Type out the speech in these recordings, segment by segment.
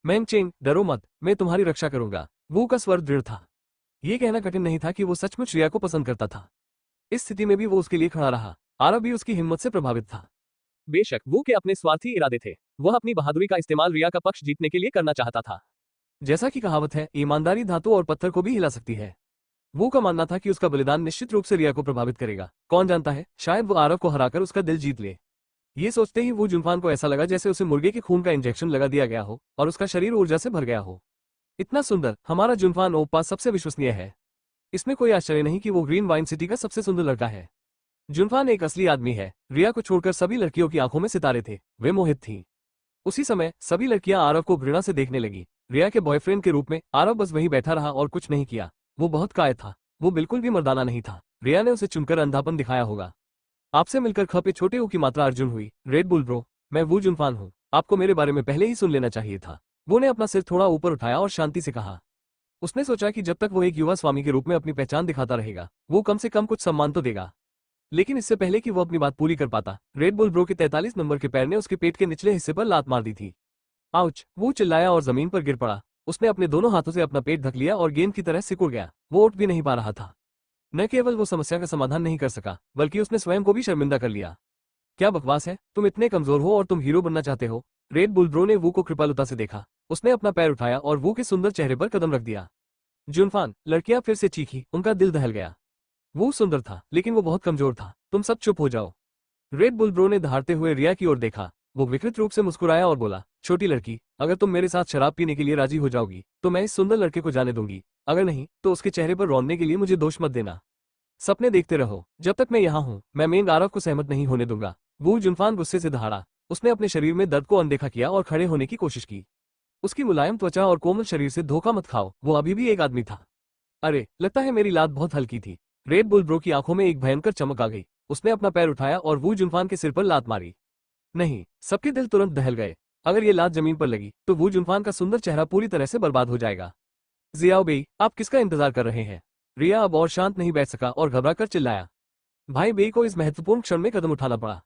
मैंग Cheng, डरो मत, मैं तुम्हारी रक्षा करूंगा। वू का स्वर दृढ़ था। ये कहना कठिन नहीं था कि वो सचमुच रिया को पसंद करता था। इस स्थिति में भी वो उसके लिए खड़ा रहा। आरव भी उसकी हिम्मत से प्रभावित था। बेशक वो के अपने स्वार्थी इरादे थे, वह अपनी बहादुरी का इस्तेमाल रिया का पक्ष जीतने के लिए करना चाहता था। जैसा कि कहावत है, ईमानदारी धातु और पत्थर को भी हिला सकती है। वो का मानना था कि उसका बलिदान निश्चित रूप से रिया को प्रभावित करेगा। कौन जानता है, शायद वो आरव को हराकर उसका दिल जीत ले। ये सोचते ही वो जुनफान को ऐसा लगा जैसे उसे मुर्गे के खून का इंजेक्शन लगा दिया गया हो और उसका शरीर ऊर्जा से भर गया हो। इतना सुंदर, हमारा जुनफान ओप्पा सबसे विश्वसनीय है। इसमें कोई आश्चर्य नहीं कि वो ग्रीन वाइन सिटी का सबसे सुंदर लड़का है। जुनफान एक असली आदमी है। रिया को छोड़कर सभी लड़कियों की आंखों में सितारे थे, वे मोहित थीं। उसी समय सभी लड़कियां आरव को घृणा से देखने लगी। रिया के बॉयफ्रेंड के रूप में आरव बस वहीं बैठा रहा और कुछ नहीं किया। वो बहुत कायर था, वो बिल्कुल भी मर्दाना नहीं था। रिया ने उसे चुनकर अंधापन दिखाया होगा। आपसे मिलकर खपे छोटे ऊ की मात्रा अर्जुन हुई। रेड बुल ब्रो, मैं वू जुनफान हूँ। आपको मेरे बारे में पहले ही सुन लेना चाहिए था। वो ने अपना सिर थोड़ा ऊपर उठाया और शांति से कहा। उसने सोचा कि जब तक वो एक युवा स्वामी के रूप में अपनी पहचान दिखाता रहेगा, वो कम से कम कुछ सम्मान तो देगा। लेकिन इससे पहले कि वो अपनी बात पूरी कर पाता, रेड बुल ब्रो के 43 नंबर के पैर ने उसके पेट के निचले हिस्से पर लात मार दी थी। आउच! वो चिल्लाया और जमीन पर गिर पड़ा। उसने अपने दोनों हाथों से अपना पेट ढक लिया और गेंद की तरह सिकुड़ गया। वो उठ भी नहीं पा रहा था। न केवल वो समस्या का समाधान नहीं कर सका, बल्कि उसने स्वयं को भी शर्मिंदा कर लिया। क्या बकवास है, तुम इतने कमजोर हो और तुम हीरो बनना चाहते हो। रेड बुल ब्रो ने वू को कृपालुता से देखा। उसने अपना पैर उठाया और वू के सुंदर चेहरे पर कदम रख दिया। जुनफान, लड़कियां फिर से चीखी, उनका दिल दहल गया। वो सुंदर था, लेकिन वो बहुत कमजोर था। तुम सब चुप हो जाओ। रेड बुल ब्रो ने दहाड़ते हुए रिया की ओर देखा। वो विकृत रूप से मुस्कुराया और बोला, छोटी लड़की, अगर तुम मेरे साथ शराब पीने के लिए राजी हो जाओगी तो मैं इस सुंदर लड़के को जाने दूंगी। अगर नहीं तो उसके चेहरे पर रौंदने के लिए मुझे दोष मत देना। सपने देखते रहो, जब तक मैं यहाँ हूँ मैं मेंग आरव को सहमत नहीं होने दूंगा। वो जुनफान गुस्से से दहाड़ा। उसने अपने शरीर में दर्द को अनदेखा किया और खड़े होने की कोशिश की। उसकी मुलायम त्वचा और कोमल शरीर से धोखा मत खाओ, वो अभी भी एक आदमी था। अरे, लगता है मेरी लात बहुत हल्की थी। रेड बुल ब्रो की आंखों में एक भयंकर चमक आ गई। उसने अपना पैर उठाया और वू जुनफान के सिर पर लात मारी। नहीं, सबके दिल तुरंत दहल गए। अगर ये लात जमीन पर लगी तो वू जुनफान का सुंदर चेहरा पूरी तरह से बर्बाद हो जाएगा। जियाओ बेई, आप किसका इंतजार कर रहे हैं? रिया अब और शांत नहीं बैठ सका और घबराकर चिल्लाया। भाई बेई को इस महत्वपूर्ण क्षण में कदम उठाना पड़ा।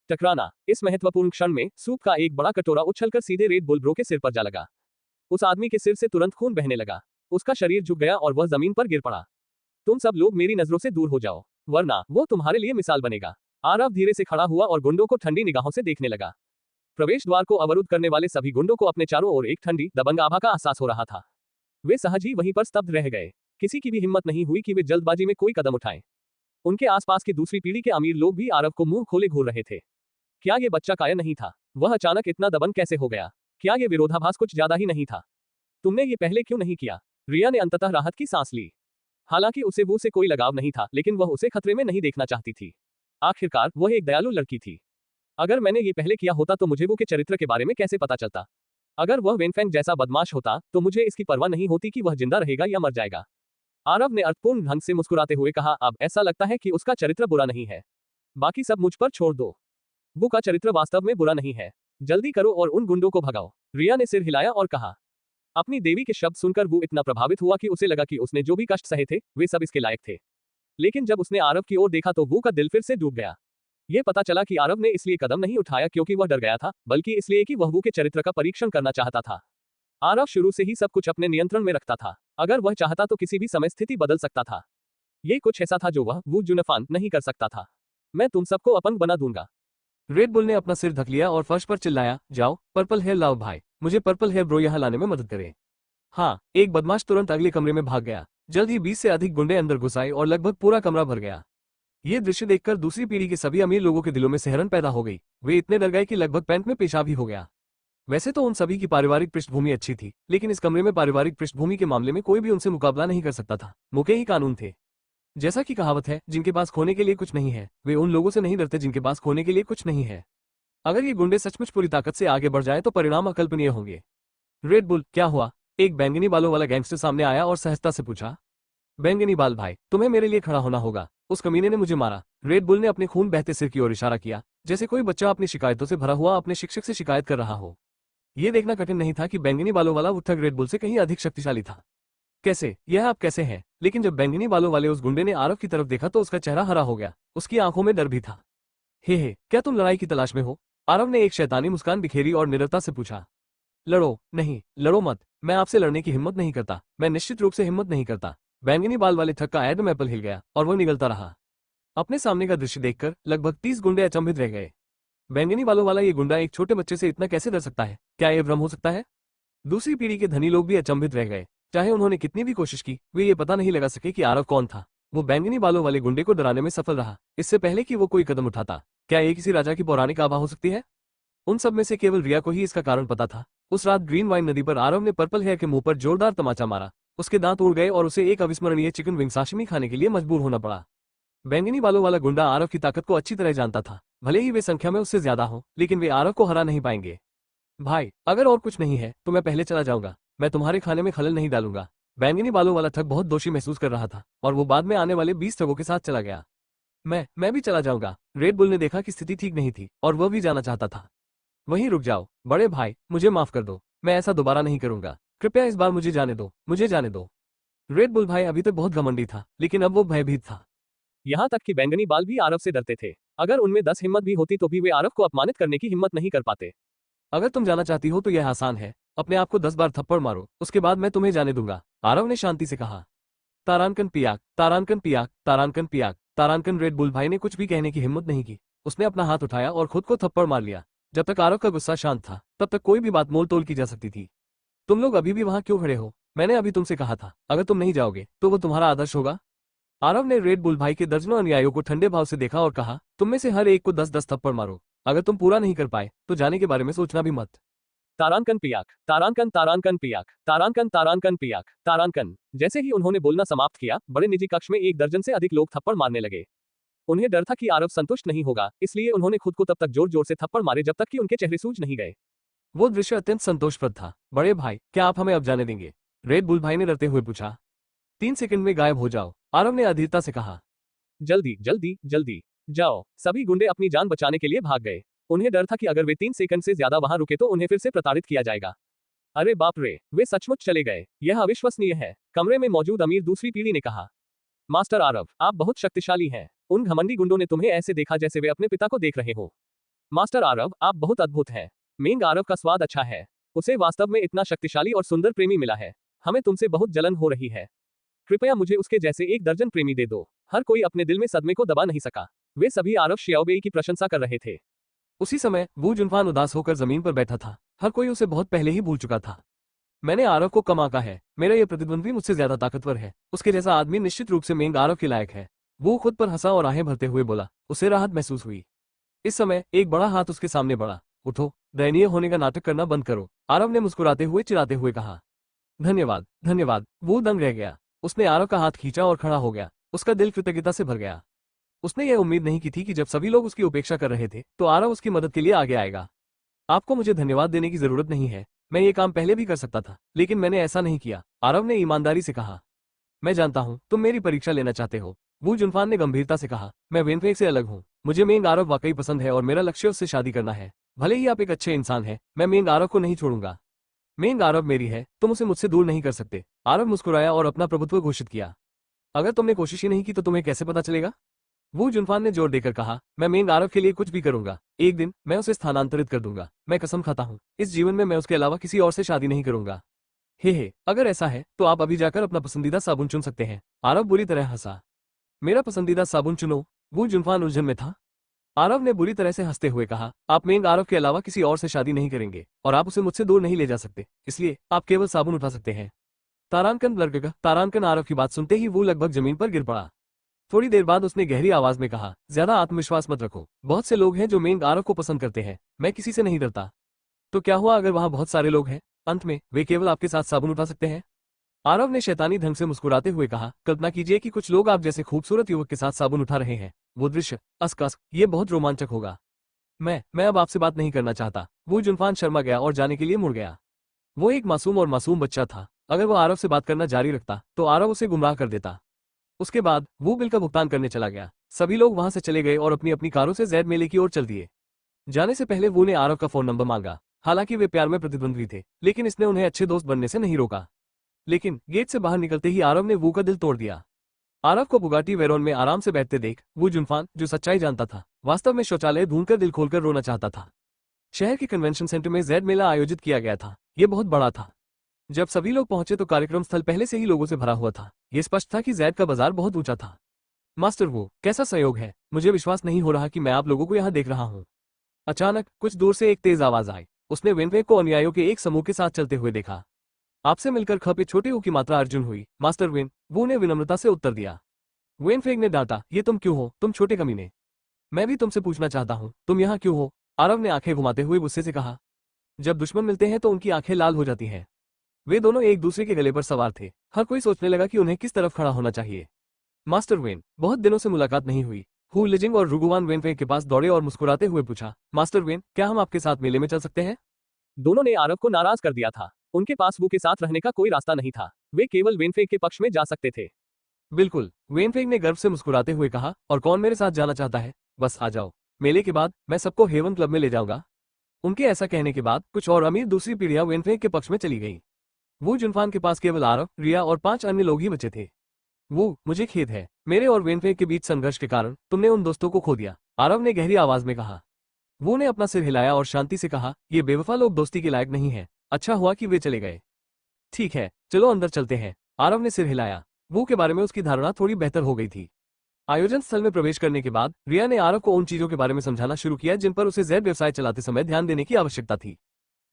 टकराना। इस महत्वपूर्ण क्षण में सूप का एक बड़ा कटोरा उछलकर सीधे रेड बुल ब्रो के सिर पर जा लगा। उस आदमी के सिर से तुरंत खून बहने लगा। उसका शरीर झुक गया और वह जमीन पर गिर पड़ा। तुम सब लोग मेरी नजरों से दूर हो जाओ, वरना वो तुम्हारे लिए मिसाल बनेगा। आरव धीरे से खड़ा हुआ और गुंडों को ठंडी निगाहों से देखने लगा। प्रवेश द्वार को अवरुद्ध करने वाले सभी गुंडों को अपने चारों ओर एक ठंडी दबंग आभा का एहसास हो रहा था। वे सहज ही वहीं पर स्तब्ध रह गए। किसी की भी हिम्मत नहीं हुई कि वे जल्दबाजी में कोई कदम उठाएं। उनके आसपास की दूसरी पीढ़ी के अमीर लोग भी आरव को मुंह खोले घूर रहे थे। क्या ये बच्चा कायर नहीं था? वह अचानक इतना दबंग कैसे हो गया? क्या ये विरोधाभास कुछ ज्यादा ही नहीं था? तुमने ये पहले क्यों नहीं किया? रिया ने अंततः राहत की सांस ली। हालांकि उसे वो से कोई लगाव नहीं था, लेकिन वह उसे खतरे में नहीं देखना चाहती थी। आखिरकार वह एक दयालु लड़की थी। अगर मैंने ये पहले किया होता तो मुझे वो के चरित्र के बारे में कैसे पता चलता? अगर वह वेनफेंग जैसा बदमाश होता तो मुझे इसकी परवाह नहीं होती कि वह जिंदा रहेगा या मर जाएगा। आरव ने अर्थपूर्ण ढंग से मुस्कुराते हुए कहा, अब ऐसा लगता है कि उसका चरित्र बुरा नहीं है। बाकी सब मुझ पर छोड़ दो। वो का चरित्र वास्तव में बुरा नहीं है। जल्दी करो और उन गुंडों को भगाओ। रिया ने सिर हिलाया और कहा। अपनी देवी के शब्द सुनकर वो इतना प्रभावित हुआ कि उसे लगा कि उसने जो भी कष्ट सहे थे वे सब इसके लायक थे। लेकिन जब उसने आरव की ओर देखा तो वो का दिल फिर से डूब गया। ये पता चला कि आरव ने इसलिए कदम नहीं उठाया क्योंकि वह डर गया था, बल्कि इसलिए कि वह वो के चरित्र का परीक्षण करना चाहता था। आरव शुरू से ही सब कुछ अपने नियंत्रण में रखता था। अगर वह चाहता तो किसी भी समय स्थिति बदल सकता था। ये कुछ ऐसा था जो वह वू जुनफान नहीं कर सकता था। मैं तुम सबको अपंग बना दूंगा। रेड बुल ने अपना सिर ढक लिया और फर्श पर चिल्लाया, जाओ पर्पल हेयर लाओ भाई, मुझे पर्पल हेयर ब्रो यहाँ लाने में मदद करे। हाँ, एक बदमाश तुरंत अगले कमरे में भाग गया। जल्द ही 20 से अधिक गुंडे अंदर घुस आए और लगभग पूरा कमरा भर गया। ये दृश्य देखकर दूसरी पीढ़ी के सभी अमीर लोगों के दिलों में सिहरन पैदा हो गई। वे इतने डर गए कि लगभग पैंट में पेशाब ही हो गया। वैसे तो उन सभी की पारिवारिक पृष्ठभूमि अच्छी थी, लेकिन इस कमरे में पारिवारिक पृष्ठभूमि के मामले में कोई भी उनसे मुकाबला नहीं कर सकता था। मुके ही कानून थे। जैसा कि कहावत है, जिनके पास खोने के लिए कुछ नहीं है वे उन लोगों से नहीं डरते जिनके पास खोने के लिए कुछ नहीं है। अगर ये गुंडे सचमुच पूरी ताकत से आगे बढ़ जाए तो परिणाम अकल्पनीय होंगे। रेड बुल, क्या हुआ? एक बैंगनी बालों वाला गैंगस्टर सामने आया और सहजता से पूछा। बैंगनी बाल भाई, तुम्हें मेरे लिए खड़ा होना होगा। उस कमीने ने मुझे मारा। रेड बुल ने अपने खून बहते सिर की ओर इशारा किया, जैसे कोई बच्चा अपनी शिकायतों से भरा हुआ अपने शिक्षक से शिकायत कर रहा हो। यह देखना कठिन नहीं था कि बैंगनी बालों वाला उठक रेड बुल से कहीं अधिक शक्तिशाली था। कैसे? यह आप कैसे हैं? लेकिन जब बैंगनी बालों वाले उस गुंडे ने आरव की तरफ देखा तो उसका चेहरा हरा हो गया। उसकी आंखों में डर भी था। हे, क्या तुम लड़ाई की तलाश में हो? आरव ने एक शैतानी मुस्कान बिखेरी और निडरता से पूछा। लड़ो नहीं, लड़ो मत। मैं आपसे लड़ने की हिम्मत नहीं करता, मैं निश्चित रूप से हिम्मत नहीं करता। बैंगनी बाल वाले ठग का एडम एप्पल हिल गया और वह निगलता रहा। अपने सामने का दृश्य देखकर लगभग 30 गुंडे अचंभित रह गए। बैंगनी बालों वाला ये गुंडा एक छोटे बच्चे से इतना कैसे डर सकता है? क्या ये भ्रम हो सकता है? दूसरी पीढ़ी के धनी लोग भी अचंभित रह गए। चाहे उन्होंने कितनी भी कोशिश की, वे ये पता नहीं लगा सके कि आरव कौन था। वो बैंगनी बालों वाले गुंडे को डराने में सफल रहा, इससे पहले कि वो कोई कदम उठाता। क्या ये किसी राजा की पौराणिक आभा हो सकती है? उन सब में से केवल रिया को ही इसका कारण पता था। उस रात ग्रीन वाइन नदी पर आरव ने पर्पल हेयर के मुंह पर जोरदार तमाचा मारा। उसके दांत उड़ गए और उसे एक अविस्मरणीय चिकन विंग साशिमी खाने के लिए मजबूर होना पड़ा। बैंगनी बालों वाला गुंडा आरव की ताकत को अच्छी तरह जानता था। भले ही वे संख्या में उससे ज्यादा हो, लेकिन वे आरव को हरा नहीं पाएंगे। भाई, अगर और कुछ नहीं है तो मैं पहले चला जाऊंगा। मैं तुम्हारे खाने में खलल नहीं डालूंगा। बैंगनी बालों वाला ठग बहुत दोषी महसूस कर रहा था और वो बाद में आने वाले 20 ठगों के साथ चला गया। मैं भी चला जाऊंगा। रेड बुल ने देखा कि स्थिति ठीक नहीं थी और वह भी जाना चाहता था। वहीं रुक जाओ बड़े भाई, मुझे माफ कर दो। मैं ऐसा दोबारा नहीं करूंगा। कृपया इस बार मुझे जाने दो, मुझे जाने दो। रेड बुल भाई अभी तक बहुत घमंडी था, लेकिन अब वो भयभीत था। यहाँ तक कि बैंगनी बाल भी आरव से डरते थे। अगर उनमें 10 हिम्मत भी होती तो भी वे आरव को अपमानित करने की हिम्मत नहीं कर पाते। अगर तुम जाना चाहती हो तो यह आसान है। अपने आप को 10 बार थप्पड़ मारो, उसके बाद मैं तुम्हें जाने दूंगा, आरव ने शांति से कहा। तारानकन पियाक, तारानकन पियाक, तारानकन पियाक, तारानकन। रेड बुल भाई ने कुछ भी कहने की हिम्मत नहीं की। उसने अपना हाथ उठाया और खुद को थप्पड़ मार लिया। जब तक आरव का गुस्सा शांत था, तब तक कोई भी बात मोल तोल की जा सकती थी। तुम लोग अभी भी वहां क्यों खड़े हो? मैंने अभी तुमसे कहा था, अगर तुम नहीं जाओगे तो वो तुम्हारा आदर्श होगा। आरव ने रेड बुल भाई के दर्जनों अनुयायियों को ठंडे भाव से देखा और कहा, तुम में से हर एक को 10-10 थप्पड़ मारो। अगर तुम पूरा नहीं कर पाए तो जाने के बारे में सोचना भी मत। तारानकन पियाक, तारानकन, तारानकन पियाक, तारानकन, तारानकन पियाक, तारानकन। जैसे ही उन्होंने बोलना समाप्त किया, बड़े निजी कक्ष में 1 दर्जन से अधिक लोग थप्पड़ मारने लगे। उन्हें डर था कि आरव संतुष्ट नहीं होगा, इसलिए उन्होंने खुद को तब तक जोर जोर से थप्पड़ मारे जब तक कि उनके चेहरे सूज नहीं गए। वो दृश्य अत्यंत संतोषप्रद था। बड़े भाई, क्या आप हमें अब जाने देंगे? रेड बुल भाई ने डरते हुए पूछा। 3 सेकंड में गायब हो जाओ, आरव ने अधीरता से कहा। जल्दी जल्दी जल्दी जाओ। सभी गुंडे अपनी जान बचाने के लिए भाग गए। उन्हें डर था कि अगर वे 3 सेकंड से ज्यादा वहां रुके तो उन्हें फिर से प्रताड़ित किया जाएगा। अरे बाप रे, वे सचमुच चले गए। यह अविश्वसनीय है, कमरे में मौजूद अमीर दूसरी पीढ़ी ने कहा। मास्टर आरव, आप बहुत शक्तिशाली हैं। उन घमंडी गुंडों ने तुम्हें ऐसे देखा जैसे वे अपने पिता को देख रहे हो। मास्टर आरव, आप बहुत अद्भुत हैं। मेंग आरव का स्वाद अच्छा है। उसे वास्तव में इतना शक्तिशाली और सुंदर प्रेमी मिला है। हमें तुमसे बहुत जलन हो रही है। कृपया मुझे उसके जैसे 1 दर्जन प्रेमी दे दो। हर कोई अपने दिल में सदमे को दबा नहीं सका। वे सभी आरव शियाओबेई की प्रशंसा कर रहे थे। उसी समय वू जुनफान उदास होकर जमीन पर बैठा था। हर कोई उसे बहुत पहले ही भूल चुका था। मैंने आरव को कम आंका है। मेरा यह प्रतिद्वंद्वी मुझसे ज्यादा ताकतवर है। उसके जैसा आदमी निश्चित रूप से मेंग आरव के लायक है। वो खुद पर हंसा और आहें भरते हुए बोला। उसे राहत महसूस हुई। इस समय एक बड़ा हाथ उसके सामने बढ़ा। उठो, दयनीय होने का नाटक करना बंद करो, आरव ने मुस्कुराते हुए चिढ़ाते हुए कहा। धन्यवाद, धन्यवाद। वो दंग रह गया। उसने आरव का हाथ खींचा और खड़ा हो गया। उसका दिल कृतज्ञता से भर गया। उसने यह उम्मीद नहीं की थी कि जब सभी लोग उसकी उपेक्षा कर रहे थे तो आरव उसकी मदद के लिए आगे आएगा। आपको मुझे धन्यवाद देने की जरूरत नहीं है। मैं ये काम पहले भी कर सकता था, लेकिन मैंने ऐसा नहीं किया, आरव ने ईमानदारी से कहा। मैं जानता हूँ तुम मेरी परीक्षा लेना चाहते हो, वू जुनफान ने गंभीरता से कहा। मैं वेनफेक से अलग हूँ। मुझे मेंग आरव वाकई पसंद है और मेरा लक्ष्य उससे शादी करना है। भले ही आप एक अच्छे इंसान हैं, मैं मेंग आरव को नहीं छोड़ूंगा। मेंग आरव मेरी है, तुम उसे मुझसे दूर नहीं कर सकते। आरव मुस्कुराया और अपना प्रभुत्व घोषित किया। अगर तुमने कोशिश ही नहीं की तो तुम्हें कैसे पता चलेगा? वू जुनफान ने जोर देकर कहा। मैं मेंग आरव के लिए कुछ भी करूंगा। एक दिन मैं उसे स्थानांतरित कर दूंगा। मैं कसम खाता हूँ, इस जीवन में मैं उसके अलावा किसी और से शादी नहीं करूंगा। हे, अगर ऐसा है तो आप अभी जाकर अपना पसंदीदा साबुन चुन सकते हैं। आरव बुरी तरह हंसा। मेरा पसंदीदा साबुन चुनो? वू जुनफान उलझन में था। आरव ने बुरी तरह से हंसते हुए कहा, आप मेंग आरव के अलावा किसी और से शादी नहीं करेंगे और आप उसे मुझसे दूर नहीं ले जा सकते, इसलिए आप केवल साबुन उठा सकते हैं। तारानकन लड़का, तारानकन। आरव की बात सुनते ही वो लगभग जमीन पर गिर पड़ा। थोड़ी देर बाद उसने गहरी आवाज में कहा, ज्यादा आत्मविश्वास मत रखो। बहुत से लोग हैं जो मेंग आरव को पसंद करते हैं। मैं किसी से नहीं डरता। तो क्या हुआ अगर वहां बहुत सारे लोग हैं? अंत में वे केवल आपके साथ साबुन उठा सकते हैं। आरव ने शैतानी ढंग से मुस्कुराते हुए कहा, कल्पना कीजिए कि कुछ लोग आप जैसे खूबसूरत युवक के साथ साबुन उठा रहे हैं। वो दृश्य अस्कस, ये बहुत रोमांचक होगा। मैं अब आपसे बात नहीं करना चाहता। वो जुनफान शर्मा गया और जाने के लिए मुड़ गया। वो एक मासूम और मासूम बच्चा था। अगर वो आरव से बात करना जारी रखता तो आरव उसे गुमराह कर देता। उसके बाद वो बिल का भुगतान करने चला गया। सभी लोग वहां से चले गए और अपनी अपनी कारों से जैद मेले की ओर चल दिए। जाने से पहले वो ने आरव का फोन नंबर मांगा। हालांकि वे प्यार में प्रतिद्वंद्वी थे, लेकिन इसने उन्हें अच्छे दोस्त बनने से नहीं रोका। लेकिन गेट से बाहर निकलते ही आरव ने वू का दिल तोड़ दिया। आरव को बुगाटी वेरोन में आराम से बैठते देख वू जुनफान, जो सच्चाई जानता था, वास्तव में शौचालय ढूंढकर दिल खोलकर रोना चाहता था। शहर के कन्वेंशन सेंटर में जैड मेला आयोजित किया गया था। ये बहुत बड़ा था। जब सभी लोग पहुंचे तो कार्यक्रम स्थल पहले से ही लोगों से भरा हुआ था। ये स्पष्ट था कि जैद का बाजार बहुत ऊंचा था। मास्टर वो कैसा सहयोग है, मुझे विश्वास नहीं हो रहा कि मैं आप लोगों को यहाँ देख रहा हूँ। अचानक कुछ दूर से एक तेज आवाज आई। उसने वेनफेक को अनुयायियों के एक समूह के साथ चलते हुए देखा। आपसे मिलकर खपे छोटे ऊ की मात्रा अर्जुन हुई मास्टर वेन, वो ने विनम्रता से उत्तर दिया। वेनफेक ने डांटा, ये तुम क्यों हो, तुम छोटे कमीने। मैं भी तुमसे पूछना चाहता हूँ, तुम यहाँ क्यों हो? आरव ने आंखें घुमाते हुए गुस्से से कहा। जब दुश्मन मिलते हैं तो उनकी आंखें लाल हो जाती हैं। वे दोनों एक दूसरे के गले पर सवार थे। हर कोई सोचने लगा कि उन्हें किस तरफ खड़ा होना चाहिए। मास्टर वेन, बहुत दिनों से मुलाकात नहीं हुई। हु लिजिंग और रुगुवान वेनफेक के पास दौड़े और मुस्कुराते हुए पूछा, मास्टर वेन, क्या हम आपके साथ मेले में चल सकते हैं? दोनों ने आरव को नाराज कर दिया था। उनके पास वो के साथ रहने का कोई रास्ता नहीं था। वे केवल वेनफेक के पक्ष में जा सकते थे। बिल्कुल, वेनफेक ने गर्व से मुस्कुराते हुए कहा, और कौन मेरे साथ जाना चाहता है? बस आ जाओ। मेले के बाद मैं सबको हेवन क्लब में ले जाऊंगा। उनके ऐसा कहने के बाद कुछ और अमीर दूसरी पीढ़ियां वेनफेक के पक्ष में चली गई। वो जुनफान के पास केवल आरव, रिया और 5 अन्य लोग ही बचे थे। वो, मुझे खेद है, मेरे और वेनफेक के बीच संघर्ष के कारण तुमने उन दोस्तों को खो दिया, आरव ने गहरी आवाज में कहा। वो ने अपना सिर हिलाया और शांति से कहा, ये बेवफा लोग दोस्ती के लायक नहीं है। अच्छा हुआ कि वे चले गए। ठीक है, चलो अंदर चलते हैं। आरव ने सिर हिलाया। वो के बारे में उसकी धारणा थोड़ी बेहतर हो गई थी। आयोजन स्थल में प्रवेश करने के बाद रिया ने आरव को उन चीजों के बारे में समझाना शुरू किया जिन पर उसे जैद व्यवसाय चलाते समय ध्यान देने की आवश्यकता थी।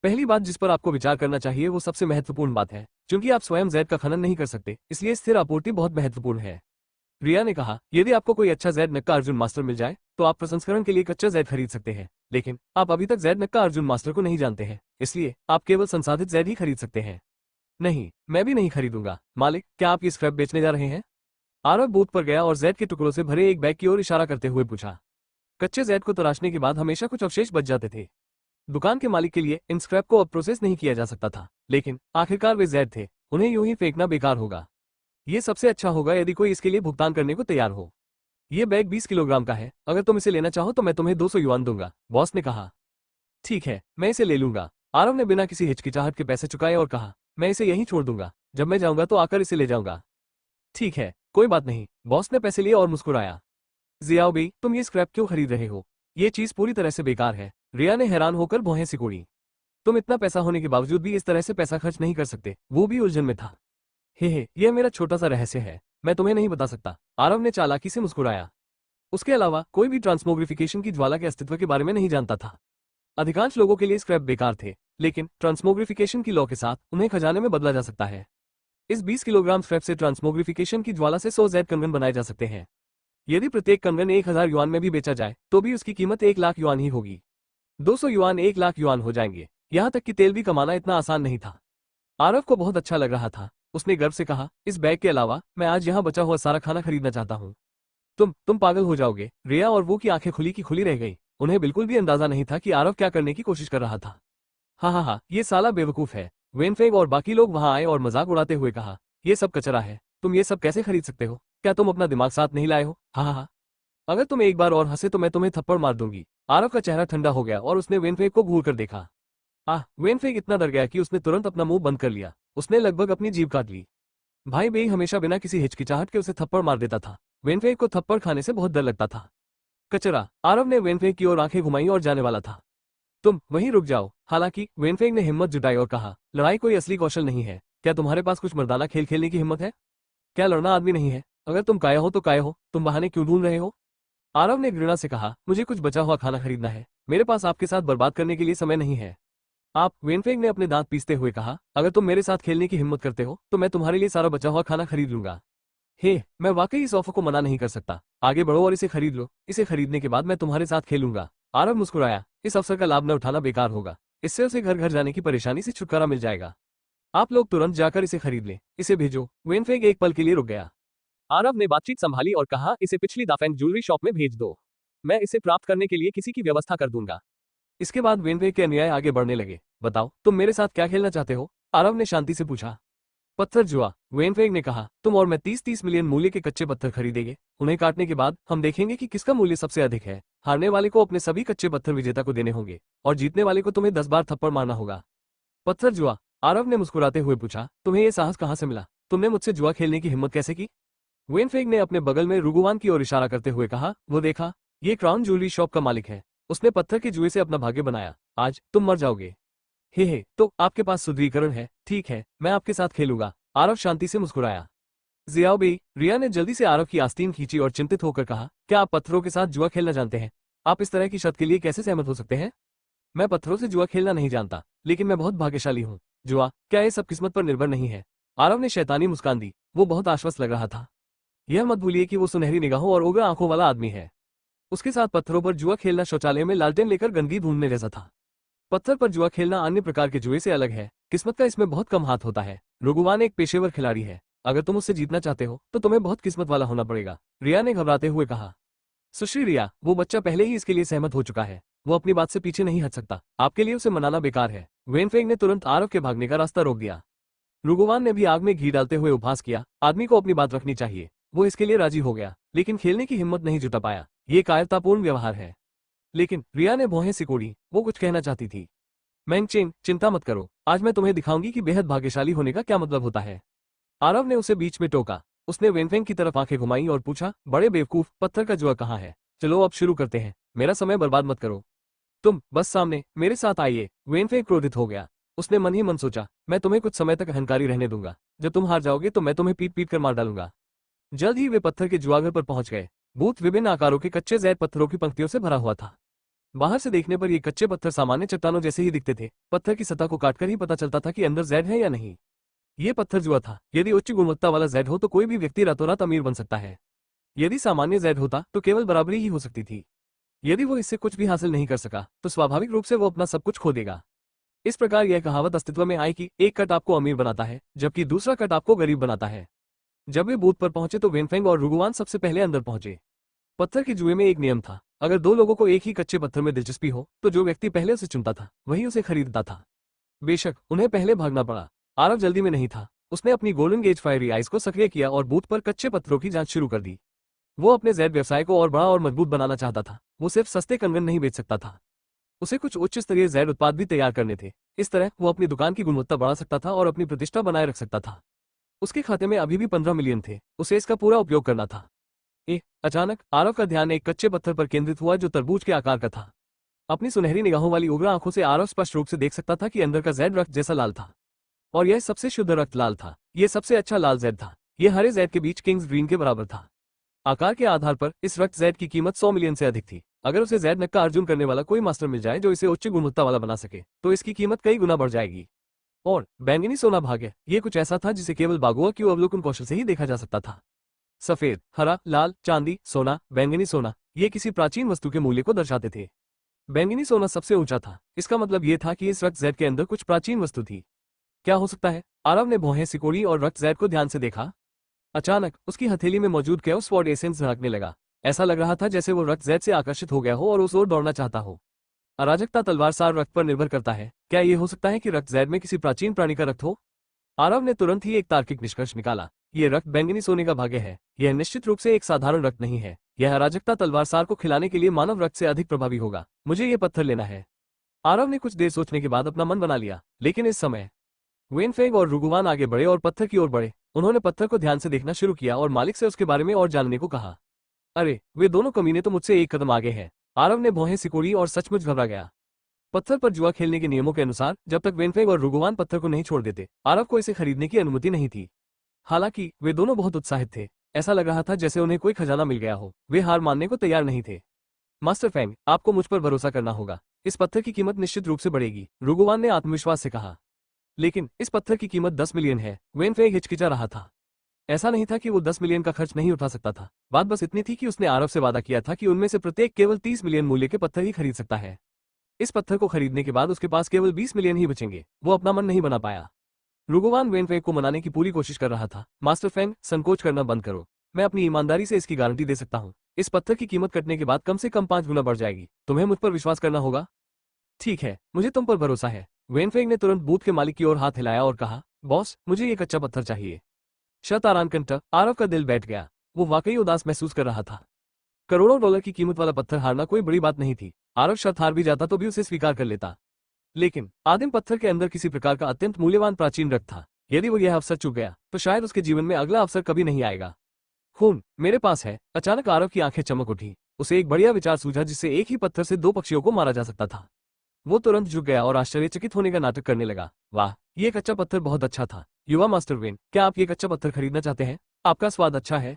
पहली बात जिस पर आपको विचार करना चाहिए वो सबसे महत्वपूर्ण बात है, क्योंकि आप स्वयं जैद का खनन नहीं कर सकते, इसलिए स्थिर आपूर्ति बहुत महत्वपूर्ण है। रिया ने कहा, यदि आपको कोई अच्छा जैद नक्का अर्जुन मास्टर मिल जाए तो आप प्रसंस्करण के लिए कच्चा जैद खरीद सकते हैं, लेकिन आप अभी तक जैद नक्का अर्जुन मास्टर को नहीं जानते हैं, इसलिए आप केवल संसाधित जैद ही खरीद सकते हैं। नहीं, मैं भी नहीं खरीदूंगा। मालिक, क्या आप ये स्क्रैप बेचने जा रहे हैं? आरव बूथ पर गया और जैद के टुकड़ों से भरे एक बैग की ओर इशारा करते हुए पूछा। कच्चे जैद को तराशने के बाद हमेशा कुछ अवशेष बच जाते थे। दुकान के मालिक के लिए इन स्क्रैप को अब प्रोसेस नहीं किया जा सकता था, लेकिन आखिरकार वे जैद थे, उन्हें यूं ही फेंकना बेकार होगा। ये सबसे अच्छा होगा यदि कोई इसके लिए भुगतान करने को तैयार हो। ये बैग 20 किलोग्राम का है, अगर तुम इसे लेना चाहो तो मैं तुम्हें 200 युआन दूंगा, बॉस ने कहा। ठीक है, मैं इसे ले लूंगा। आरव ने बिना किसी हिचकिचाहट के पैसे चुकाए और कहा, मैं इसे यहीं छोड़ दूंगा, जब मैं जाऊंगा तो आकर इसे ले जाऊंगा। ठीक है, कोई बात नहीं। बॉस ने पैसे लिए और मुस्कुराया। जियाओ बी, तुम ये स्क्रैप क्यों खरीद रहे हो? ये चीज पूरी तरह से बेकार है। रिया ने हैरान होकर भौहें सिकोड़ी। तुम इतना पैसा होने के बावजूद भी इस तरह से पैसा खर्च नहीं कर सकते। वो भी उलझन में था। हे, यह मेरा छोटा सा रहस्य है, मैं तुम्हें नहीं बता सकता, आरव ने चालाकी से मुस्कुराया। उसके अलावा कोई भी ट्रांसमोग्रिफिकेशन की ज्वाला के अस्तित्व के बारे में नहीं जानता था। अधिकांश लोगों के लिए स्क्रैप बेकार थे, लेकिन ट्रांसमोग्रिफिकेशन की लॉ के साथ उन्हें खजाने में बदला जा सकता है। इस 20 किलोग्राम स्क्रैप से ट्रांसमोग्रिफिकेशन की ज्वाला से 100 जैद कंगन बनाए जा सकते हैं। यदि प्रत्येक कंगन 1000 युआन में भी बेचा जाए तो भी उसकी कीमत 1 लाख युआन ही होगी। 200 युआन 1 लाख युआन हो जाएंगे। यहाँ तक कि तेल भी कमाना इतना आसान नहीं था। आरव को बहुत अच्छा लग रहा था। उसने गर्व से कहा, इस बैग के अलावा मैं आज यहाँ बचा हुआ सारा खाना खरीदना चाहता हूँ। तुम पागल हो जाओगे। रिया और वो की आंखें खुली की खुली रह गई। उन्हें बिल्कुल भी अंदाजा नहीं था कि आरव क्या करने की कोशिश कर रहा था। हाँ, ये साला बेवकूफ है। वेनफेग और बाकी लोग वहां आए और मजाक उड़ाते हुए कहा, ये सब कचरा है, तुम ये सब कैसे खरीद सकते हो? क्या तुम अपना दिमाग साथ नहीं लाए हो? हाँ, अगर तुम एक बार और हंसे तो मैं तुम्हें थप्पड़ मार दूंगी। आरव का चेहरा ठंडा हो गया और उसने वेनफेग को घूर कर देखा। वेनफेग इतना डर गया कि उसने तुरंत अपना मुंह बंद कर लिया। उसने लगभग अपनी जीभ काट ली। भाई बेई हमेशा बिना किसी हिचकिचाहट के उसे थप्पड़ मार देता था। वेनफेग को थप्पड़ खाने से बहुत डर लगता था। कचरा। आरव ने वेनफेग की ओर आंखें घुमाई और जाने वाला था। तुम वहीं रुक जाओ। हालांकि वेनफेग ने हिम्मत जुटाई और कहा, लड़ाई कोई असली कौशल नहीं है। क्या तुम्हारे पास कुछ मर्दाना खेल खेलने की हिम्मत है? क्या लड़ना आदमी नहीं है? अगर तुम काया हो तो काया हो, तुम बहाने क्यों ढूंढ रहे हो? आरव ने घृणा से कहा, मुझे कुछ बचा हुआ खाना खरीदना है, मेरे पास आपके साथ बर्बाद करने के लिए समय नहीं है। आप, वेनफेग ने अपने दांत पीसते हुए कहा, अगर तुम मेरे साथ खेलने की हिम्मत करते हो तो मैं तुम्हारे लिए सारा बचा हुआ खाना खरीद लूंगा। मैं वाकई इस ऑफर को मना नहीं कर सकता। आगे बढ़ो और इसे खरीद लो। इसे खरीदने के बाद मैं तुम्हारे साथ खेलूंगा। आरव मुस्कुराया। इस अवसर का लाभ न उठाना बेकार होगा। इससे उसे घर घर जाने की परेशानी से छुटकारा मिल जाएगा। आप लोग तुरंत जाकर इसे खरीद लें। इसे भेजो। वेनफेग एक पल के लिए रुक गया। आरव ने बातचीत संभाली और कहा, इसे पिछली दाफेंग ज्वेलरी शॉप में भेज दो। मैं इसे प्राप्त करने के लिए किसी की व्यवस्था कर दूंगा। इसके बाद वेनफेग के अनुयायी आगे बढ़ने लगे। बताओ, तुम मेरे साथ क्या खेलना चाहते हो? आरव ने शांति से पूछा। पत्थर जुआ, वेनफेग ने कहा। तुम और मैं 30-30 मिलियन मूल्य के कच्चे पत्थर खरीदेंगे। उन्हें काटने के बाद हम देखेंगे कि किसका मूल्य सबसे अधिक है। हारने वाले को अपने सभी कच्चे पत्थर विजेता को देने होंगे और जीतने वाले को तुम्हें 10 बार थप्पड़ मारना होगा। पत्थर जुआ, आरव ने मुस्कुराते हुए पूछा। तुम्हें यह साहस कहां से मिला? तुमने मुझसे जुआ खेलने की हिम्मत कैसे की? वेनफेग ने अपने बगल में रुगुवान की ओर इशारा करते हुए कहा, वो देखा, ये क्राउन ज्वेलरी शॉप का मालिक है। उसने पत्थर के जुए से अपना भाग्य बनाया। आज तुम मर जाओगे। हे तो आपके पास सुदृढ़ीकरण है, ठीक है, मैं आपके साथ खेलूंगा। आरव शांति से मुस्कुराया। जियाओ बेई, रिया ने जल्दी से आरव की आस्तीन खींची और चिंतित होकर कहा, क्या आप पत्थरों के साथ जुआ खेलना जानते हैं? आप इस तरह की शर्त के लिए कैसे सहमत हो सकते हैं? मैं पत्थरों से जुआ खेलना नहीं जानता, लेकिन मैं बहुत भाग्यशाली हूँ। जुआ, क्या ये सब किस्मत पर निर्भर नहीं है? आरव ने शैतानी मुस्कान दी। वो बहुत आश्वस्त लग रहा था। यह मत भूलिए कि वो सुनहरी निगाहों और उग्र आंखों वाला आदमी है। उसके साथ पत्थरों पर जुआ खेलना शौचालय में लालटेन लेकर गंदगी ढूंढने जैसा था। पत्थर पर जुआ खेलना अन्य प्रकार के जुए से अलग है। किस्मत का इसमें बहुत कम हाथ होता है। रुगुवान एक पेशेवर खिलाड़ी है। अगर तुम उससे जीतना चाहते हो तो तुम्हें बहुत किस्मत वाला होना पड़ेगा, रिया ने घबराते हुए कहा। सुश्री रिया, वो बच्चा पहले ही इसके लिए सहमत हो चुका है। वो अपनी बात से पीछे नहीं हट सकता। आपके लिए उसे मनाना बेकार है। वेनफेंग ने तुरंत आरव के भागने का रास्ता रोक दिया। रुगुवान ने भी आग में घी डालते हुए उपहास किया। आदमी को अपनी बात रखनी चाहिए। वो इसके लिए राजी हो गया, लेकिन खेलने की हिम्मत नहीं जुटा पाया। ये कायरतापूर्ण व्यवहार है। लेकिन रिया ने भौहें सिकोड़ी। वो कुछ कहना चाहती थी। मैंगचेन, चिंता मत करो, आज मैं तुम्हें दिखाऊंगी कि बेहद भाग्यशाली होने का क्या मतलब होता है। आरव ने उसे बीच में टोका। उसने वेनफेंग की तरफ आंखें घुमाई और पूछा, बड़े बेवकूफ, पत्थर का जुआ कहाँ है? चलो अब शुरू करते हैं, मेरा समय बर्बाद मत करो। तुम बस सामने मेरे साथ आइए। वेनफेंग क्रोधित हो गया। उसने मन ही मन सोचा, मैं तुम्हें कुछ समय तक अहंकारी रहने दूंगा। जब तुम हार जाओगे तो मैं तुम्हें पीट पीट कर मार डालूंगा। जल्द ही वे पत्थर के जुआगर पर पहुंच गए। बूथ विभिन्न आकारों के कच्चे जैद पत्थरों की पंक्तियों से भरा हुआ था। बाहर से देखने पर ये कच्चे पत्थर सामान्य चट्टानों जैसे ही दिखते थे। पत्थर की सतह को काटकर ही पता चलता था कि अंदर जैड है या नहीं। ये पत्थर जुआ था। यदि उच्च गुणवत्ता वाला जैड हो तो कोई भी व्यक्ति रातों रात अमीर बन सकता है। यदि सामान्य जैड होता तो केवल बराबरी ही हो सकती थी। यदि वो इससे कुछ भी हासिल नहीं कर सका तो स्वाभाविक रूप से वो अपना सब कुछ खो देगा। इस प्रकार यह कहावत अस्तित्व में आई कि एक कट आपको अमीर बनाता है जबकि दूसरा कट आपको गरीब बनाता है। जब वे बूथ पर पहुंचे तो वेनफेंग और रुगुवान सबसे पहले अंदर पहुंचे। पत्थर के जुए में एक नियम था, अगर दो लोगों को एक ही कच्चे पत्थर में दिलचस्पी हो तो जो व्यक्ति पहले उसे चुनता था वही उसे खरीदता था। बेशक उन्हें पहले भागना पड़ा। आरव जल्दी में नहीं था। उसने अपनी गोल्डन गेज फायरी आइज को सक्रिय किया और बूथ पर कच्चे पत्थरों की जांच शुरू कर दी। वो अपने जैद व्यवसाय को और बड़ा और मजबूत बनाना चाहता था। वो सिर्फ सस्ते कंगन नहीं बेच सकता था, उसे कुछ उच्च स्तरीय जैद उत्पाद भी तैयार करने थे। इस तरह वो अपनी दुकान की गुणवत्ता बढ़ा सकता था और अपनी प्रतिष्ठा बनाए रख सकता था। उसके खाते में अभी भी 15 मिलियन थे। उसे इसका पूरा उपयोग करना था। अचानक आरव का ध्यान एक कच्चे पत्थर पर केंद्रित हुआ जो तरबूज के आकार का था। अपनी सुनहरी निगाहों वाली उग्र आंखों से आरव स्पष्ट रूप से देख सकता था कि अंदर का जैद रक्त जैसा लाल था। और यह सबसे शुद्ध रक्त लाल था। यह सबसे अच्छा लाल जैद था। यह हरे जैद के बीच किंग्स ग्रीन के बराबर था। आकार के आधार पर इस रक्त जैद की कीमत 100 मिलियन से अधिक थी। अगर उसे जैद नक्का अर्जुन करने वाला कोई मास्टर मिल जाए जो इसे उच्च गुणवत्ता वाला बना सके तो इसकी कीमत कई गुना बढ़ जाएगी। और बैंगनी सोना भाग्य, ये कुछ ऐसा था जिसे केवल बागुआ की अवलोकन कौशल से ही देखा जा सकता था। सफेद, हरा, लाल, चांदी, सोना, बैंगनी सोना, ये किसी प्राचीन वस्तु के मूल्य को दर्शाते थे। बैंगनी सोना सबसे ऊंचा था। इसका मतलब यह था कि इस रक्त जैद के अंदर कुछ प्राचीन वस्तु थी। क्या हो सकता है? आरव ने भौहें सिकोड़ी और रक्त जैद को ध्यान से देखा। अचानक उसकी हथेली में मौजूद कैओस स्वॉर्ड एसेंस झलकने लगा। ऐसा लग रहा था जैसे वो रक्त जैद से आकर्षित हो गया हो और उस ओर दौड़ना चाहता हो। अराजकता तलवार सार रक्त पर निर्भर करता है। क्या यह हो सकता है कि रक्त जैद में किसी प्राचीन प्राणी का रक्त हो? आरव ने तुरंत ही एक तार्किक निष्कर्ष निकाला। ये रक्त बैंगनी सोने का भाग्य है। यह निश्चित रूप से एक साधारण रक्त नहीं है। यह अराजकता तलवार सार को खिलाने के लिए मानव रक्त से अधिक प्रभावी होगा। मुझे ये पत्थर लेना है। आरव ने कुछ देर सोचने के बाद अपना मन बना लिया। लेकिन इस समय वेनफेंग और रुगुवान आगे बढ़े और पत्थर की ओर बढ़े। उन्होंने पत्थर को ध्यान से देखना शुरू किया और मालिक से उसके बारे में और जानने को कहा। अरे, वे दोनों कमीने तो मुझसे एक कदम आगे हैं। आरव ने भौहें सिकोड़ी और सचमुच घबरा गया। पत्थर पर जुआ खेलने के नियमों के अनुसार जब तक वेनफेंग और रुगुवान पत्थर को नहीं छोड़ देते आरव को इसे खरीदने की अनुमति नहीं थी। हालांकि वे दोनों बहुत उत्साहित थे। ऐसा लग रहा था जैसे उन्हें कोई खजाना मिल गया हो। वे हार मानने को तैयार नहीं थे। मास्टर फेंग, आपको मुझ पर भरोसा करना होगा। इस पत्थर की कीमत निश्चित रूप से बढ़ेगी, रुगुवान ने आत्मविश्वास से कहा। लेकिन इस पत्थर की कीमत 10 मिलियन है। वेनफेंग हिचकिचा रहा था। ऐसा नहीं था कि वो 10 मिलियन का खर्च नहीं उठा सकता था। बात बस इतनी थी कि उसने आरव से वादा किया था कि उनमें से प्रत्येक केवल 30 मिलियन मूल्य के पत्थर ही खरीद सकता है। इस पत्थर को खरीदने के बाद उसके पास केवल 20 मिलियन ही बचेंगे। वो अपना मन नहीं बना पाया। रुगुवान वेनफेंग को मनाने की पूरी कोशिश कर रहा था। मास्टर फेंग, संकोच करना बंद करो। मैं अपनी ईमानदारी से इसकी गारंटी दे सकता हूँ। इस पत्थर की कीमत कटने के बाद कम से कम 5 गुना बढ़ जाएगी। तुम्हें मुझ पर विश्वास करना होगा। ठीक है, मुझे तुम पर भरोसा है। वेनफेंग ने तुरंत बूथ के मालिक की ओर हाथ हिलाया और कहा, बॉस, मुझे ये कच्चा पत्थर चाहिए। शतारानकंठ, आरव का दिल बैठ गया। वो वाकई उदास महसूस कर रहा था। करोड़ों डॉलर की कीमत वाला पत्थर हारना कोई बड़ी बात नहीं थी। आरव शर्त हार भी जाता तो भी उसे स्वीकार कर लेता। लेकिन आदिम पत्थर के अंदर किसी प्रकार का अत्यंत मूल्यवान प्राचीन रक्त था। यदि वो यह अवसर चूक गया तो शायद उसके जीवन में अगला अवसर कभी नहीं आएगा। खून मेरे पास है। अचानक आरव की आंखें चमक उठी। उसे एक बढ़िया विचार सूझा जिससे एक ही पत्थर से दो पक्षियों को मारा जा सकता था। वो तुरंत झुक गया और आश्चर्यचकित होने का नाटक करने लगा। वाह, ये कच्चा पत्थर बहुत अच्छा था। युवा मास्टर वेन, क्या आप ये कच्चा पत्थर खरीदना चाहते हैं? आपका स्वाद अच्छा है।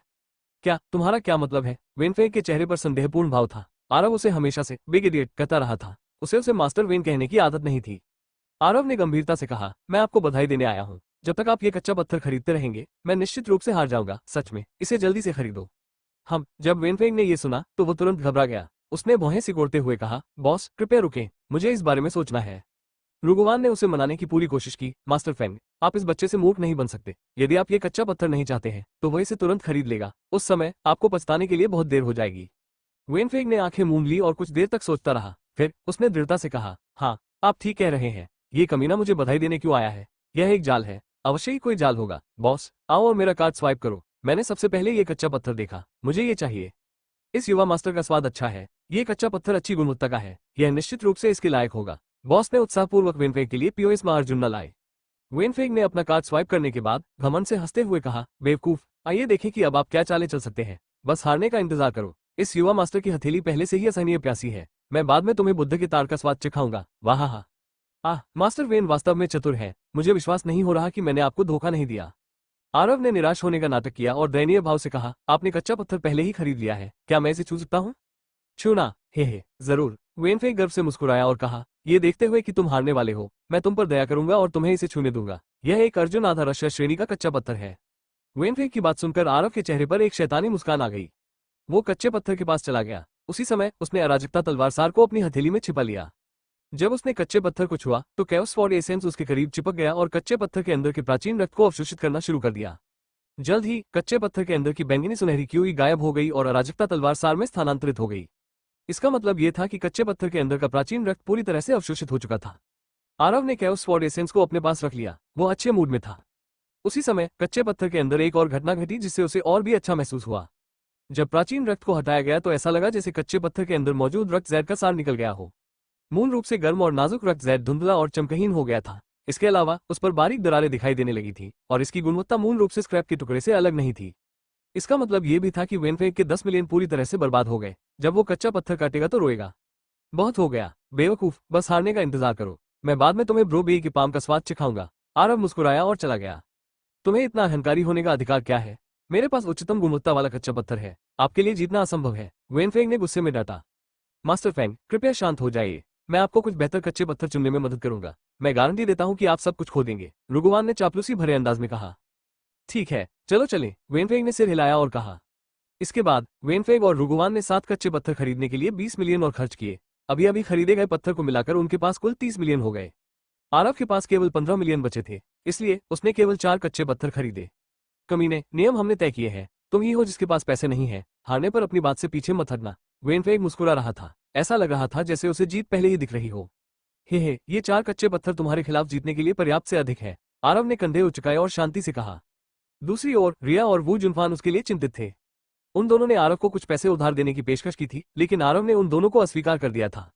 क्या तुम्हारा क्या मतलब है? वेनफेंग के चेहरे पर संदेहपूर्ण भाव था। आरव उसे हमेशा से बिग इडियट कहता रहा था। उसे मास्टर वेन कहने की आदत नहीं थी। आरव ने गंभीरता से कहा, मैं आपको बधाई देने आया हूँ। जब तक आप ये कच्चा पत्थर खरीदते रहेंगे, मैं निश्चित रूप से हार जाऊंगा। सच में, इसे जल्दी से खरीदो। जब वेनफेंग ने ये सुना तो वो तुरंत घबरा गया। उसने भौहें सिकोड़ते हुए कहा, बॉस कृपया रुकें, मुझे इस बारे में सोचना है। रुगवान ने उसे मनाने की पूरी कोशिश की। मास्टर फेंग, आप इस बच्चे से मूर्ख नहीं बन सकते। यदि आप ये कच्चा पत्थर नहीं चाहते हैं तो वह इसे तुरंत खरीद लेगा। उस समय आपको पछताने के लिए बहुत देर हो जाएगी। वेनफेंग ने आंखें मूंद ली और कुछ देर तक सोचता रहा। फिर उसने दृढ़ता से कहा, हाँ, आप ठीक कह रहे हैं। ये कमीना मुझे बधाई देने क्यों आया है? यह एक जाल है। अवश्य ही कोई जाल होगा। बॉस, आओ और मेरा कार्ड स्वाइप करो। मैंने सबसे पहले ये कच्चा पत्थर देखा, मुझे ये चाहिए। इस युवा मास्टर का स्वाद अच्छा है। ये कच्चा पत्थर अच्छी गुणवत्ता का है। यह निश्चित रूप से इसके लायक होगा। बॉस ने उत्साहपूर्वक वेनफेंग के लिए पीओएस में अर्जुन न लाए। वेनफेंग ने अपना कार्ड स्वाइप करने के बाद घमंड से हंसते हुए कहा, बेवकूफ, आइए देखें कि अब आप क्या चालें चल सकते हैं। बस हारने का इंतजार करो। इस युवा मास्टर की हथेली पहले से ही असहनीय प्यासी है। मैं बाद में तुम्हें बुद्ध के तार का स्वाद चखाऊंगा। वाह हा। मास्टर वेन वास्तव में चतुर है। मुझे विश्वास नहीं हो रहा कि मैंने आपको धोखा नहीं दिया। आरव ने निराश होने का नाटक किया और दयनीय भाव से कहा, आपने कच्चा पत्थर पहले ही खरीद लिया है, क्या मैं इसे छू सकता हूँ? छूना? हे, जरूर। वेनफेंग गर्व से मुस्कुराया और कहा, ये देखते हुए कि तुम हारने वाले हो, मैं तुम पर दया करूंगा और तुम्हें इसे छूने दूंगा। यह एक अर्जुन आधा रशा श्रेणी का कच्चा पत्थर है। वेनफेंग की बात सुनकर आरव के चेहरे पर एक शैतानी मुस्कान आ गई। वो कच्चे पत्थर के पास चला गया। उसी समय उसने अराजकता तलवार सार को अपनी हथेली में छिपा लिया। जब उसने कच्चे पत्थर को छुआ तो कैओस स्वॉर्ड एसेंस उसके करीब चिपक गया और कच्चे पत्थर के अंदर के प्राचीन रक्त को अवशोषित करना शुरू कर दिया। जल्द ही कच्चे पत्थर के अंदर की बैंगनी सुनहरी क्यूई गायब हो गई और अराजकता तलवार सार में स्थानांतरित हो गई। इसका मतलब यह था कि कच्चे पत्थर के अंदर का प्राचीन रक्त पूरी तरह से अवशोषित हो चुका था। आरव ने कैओस स्वॉर्ड एसेंस को अपने पास रख लिया। वो अच्छे मूड में था। उसी समय कच्चे पत्थर के अंदर एक और घटना घटी जिससे उसे और भी अच्छा महसूस हुआ। जब प्राचीन रक्त को हटाया गया तो ऐसा लगा जैसे कच्चे पत्थर के अंदर मौजूद रक्त जैद का सार निकल गया हो। मूल रूप से गर्म और नाजुक रक्त जैद धुंधला और चमकहीन हो गया था। इसके अलावा उस पर बारीक दरारें दिखाई देने लगी थी और इसकी गुणवत्ता मूल रूप से स्क्रैप के टुकड़े से अलग नहीं थी। इसका मतलब यह भी था कि वेनफेंग के 10 मिलियन पूरी तरह से बर्बाद हो गए। जब वो कच्चा पत्थर काटेगा तो रोएगा। बहुत हो गया बेवकूफ, बस हारने का इंतजार करो। मैं बाद में तुम्हें ब्रो बी की पाम का स्वाद चिखाऊंगा। आरव मुस्कुराया और चला गया। तुम्हें इतना अहंकारी होने का अधिकार क्या है? मेरे पास उच्चतम गुणवत्ता वाला कच्चा पत्थर है, आपके लिए जीतना असंभव है। वेनफेंग ने गुस्से में डांटा। मास्टर फेंग, कृपया शांत हो जाइए। मैं आपको कुछ बेहतर कच्चे पत्थर चुनने में मदद करूंगा। मैं गारंटी देता हूं कि आप सब कुछ खो देंगे। रुगवान ने चापलूसी भरे अंदाज में कहा। ठीक है, चलो चलें, वेनफेंग ने सिर हिलाया और कहा। इसके बाद वेनफेंग और रुगवान ने 7 कच्चे पत्थर खरीदने के लिए 20 मिलियन और खर्च किए। अभी अभी खरीदे गए पत्थर को मिलाकर उनके पास कुल 30 मिलियन हो गए। आरव के पास केवल 15 मिलियन बचे थे, इसलिए उसने केवल 4 कच्चे पत्थर खरीदे। कमीने, नियम हमने तय किए हैं। तुम ही हो जिसके पास पैसे नहीं है। हारने पर अपनी बात से पीछे मत हटना। वेनफेंग मुस्कुरा रहा था। ऐसा लग रहा था जैसे उसे जीत पहले ही दिख रही हो। हे, ये 4 कच्चे पत्थर तुम्हारे खिलाफ जीतने के लिए पर्याप्त से अधिक है। आरव ने कंधे उचकाए और शांति से कहा। दूसरी ओर रिया और वू जुनफान उसके लिए चिंतित थे। उन दोनों ने आरव को कुछ पैसे उधार देने की पेशकश की थी, लेकिन आरव ने उन दोनों को अस्वीकार कर दिया था।